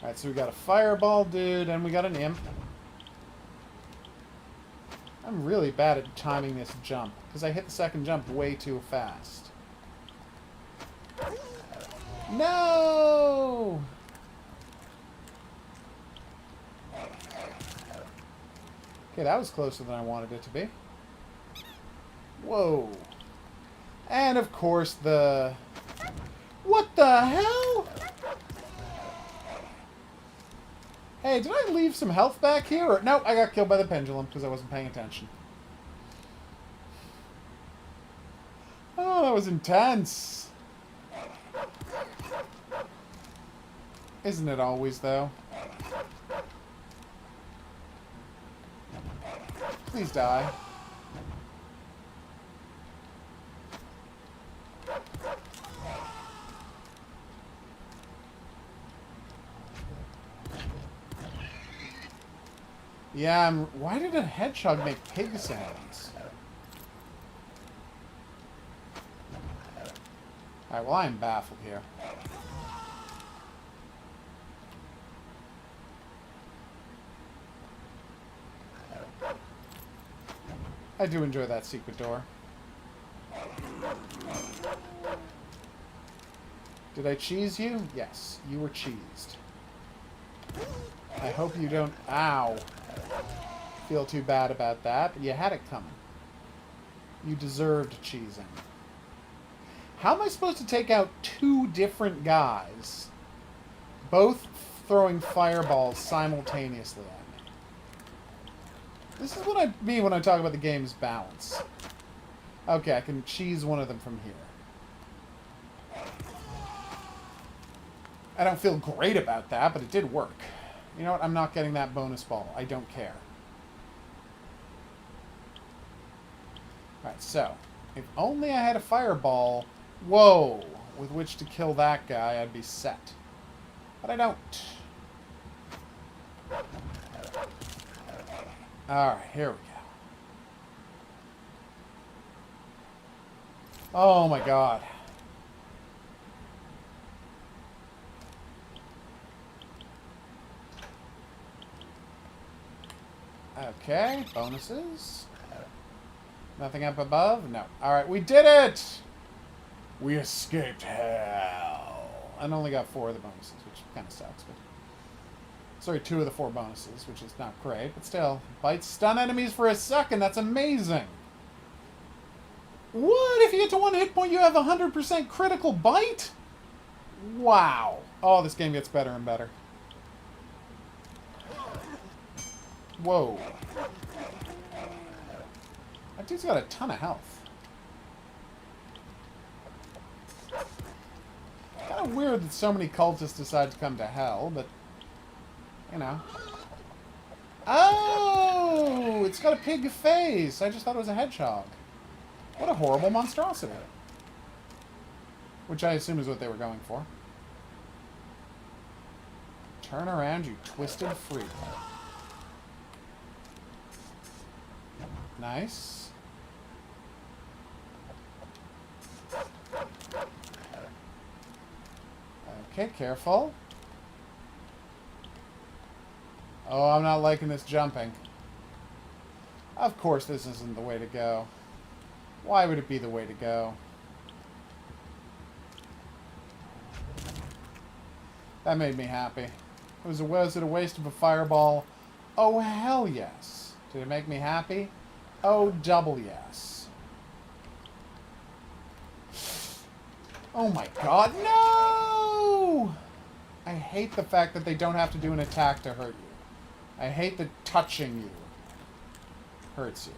Alright, so we got a fireball dude, and we got an imp. I'm really bad at timing this jump, because I hit the second jump way too fast. No! Okay, that was closer than I wanted it to be. Whoa. And of course the... What the hell? Hey, did I leave some health back here? Or... Nope, I got killed by the pendulum because I wasn't paying attention. Oh, that was intense. Isn't it always, though? Please die. Yeah, why did a hedgehog make pig sounds? Alright, well, I am baffled here. I do enjoy that secret door. Did I cheese you? Yes, you were cheesed. I hope you don't... Ow. Feel too bad about that, but you had it coming. You deserved cheesing. How am I supposed to take out two different guys, both throwing fireballs simultaneously at me? This is what I mean when I talk about the game's balance. Okay, I can cheese one of them from here. I don't feel great about that, but it did work. You know what? I'm not getting that bonus ball. I don't care. Alright, so. If only I had a fireball, whoa, with which to kill that guy, I'd be set. But I don't. Alright, here we go. Oh my god. Okay, bonuses. Nothing up above? No. Alright, we did it! We escaped hell. And only got 4 of the bonuses, which kind of sucks. But sorry, 2 of the 4 bonuses, which is not great. But still, bite stun enemies for a second. That's amazing. What? If you get to 1 hit point, you have 100% critical bite? Wow. Oh, this game gets better and better. Whoa. That dude's got a ton of health. Kind of weird that so many cultists decide to come to hell, but, you know. Oh! It's got a pig face! I just thought it was a hedgehog. What a horrible monstrosity. Which I assume is what they were going for. Turn around, you twisted freak. Nice. Okay, careful. Oh, I'm not liking this jumping. Of course this isn't the way to go. Why would it be the way to go? That made me happy. Was it a waste of a fireball? Oh, hell yes. Did it make me happy? Oh, double yes. Oh my god, no! I hate the fact that they don't have to do an attack to hurt you. I hate that touching you hurts you.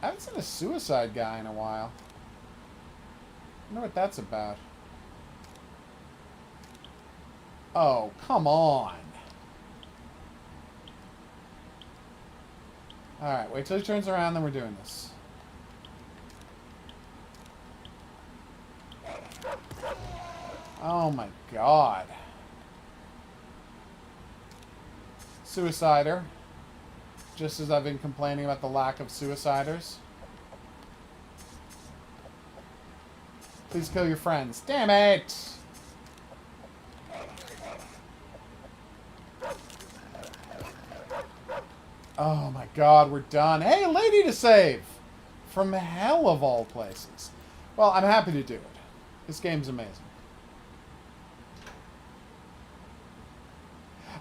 I haven't seen a suicide guy in a while. I wonder what that's about. Oh, come on. Alright, wait till he turns around, then we're doing this. Oh my god. Suicider. Just as I've been complaining about the lack of suiciders. Please kill your friends. Damn it! Oh my god, we're done. Hey, a lady to save! From hell of all places. Well, I'm happy to do it. This game's amazing.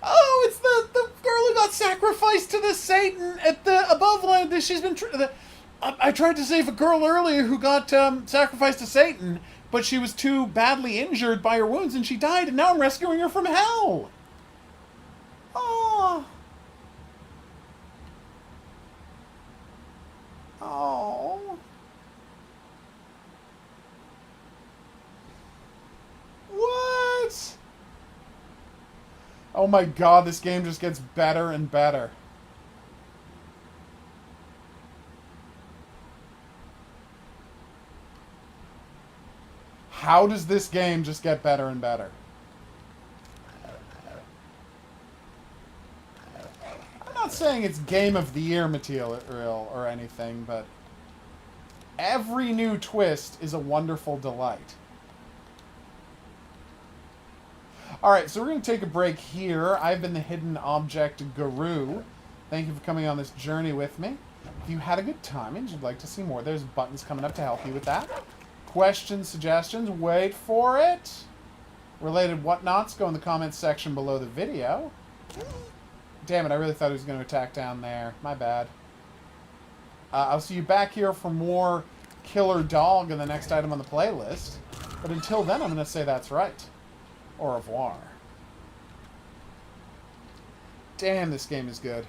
Oh, it's the girl who got sacrificed to the Satan at the above line. She's been... I tried to save a girl earlier who got sacrificed to Satan, but she was too badly injured by her wounds and she died, and now I'm rescuing her from hell! Oh... Oh. What? Oh my god, this game just gets better and better. How does this game just get better and better? I'm not saying it's Game of the Year material or anything, but every new twist is a wonderful delight. Alright, so we're going to take a break here. I've been the Hidden Object Guru. Thank you for coming on this journey with me. If you had a good time and you'd like to see more, there's buttons coming up to help you with that. Questions, suggestions, wait for it. Related whatnots, go in the comments section below the video. Damn it, I really thought he was going to attack down there. My bad. I'll see you back here for more Killer Dog in the next item on the playlist. But until then, I'm going to say that's right. Au revoir. Damn, this game is good.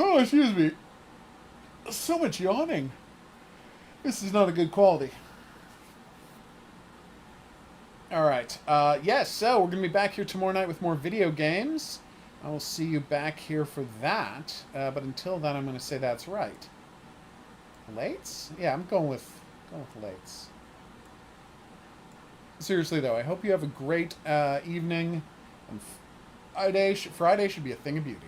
Oh, excuse me. So much yawning. This is not a good quality. All right. Yes, so we're going to be back here tomorrow night with more video games. I will see you back here for that. But until then, I'm going to say that's right. Lates? Yeah, I'm going with lates. Seriously, though, I hope you have a great evening. And Friday should be a thing of beauty.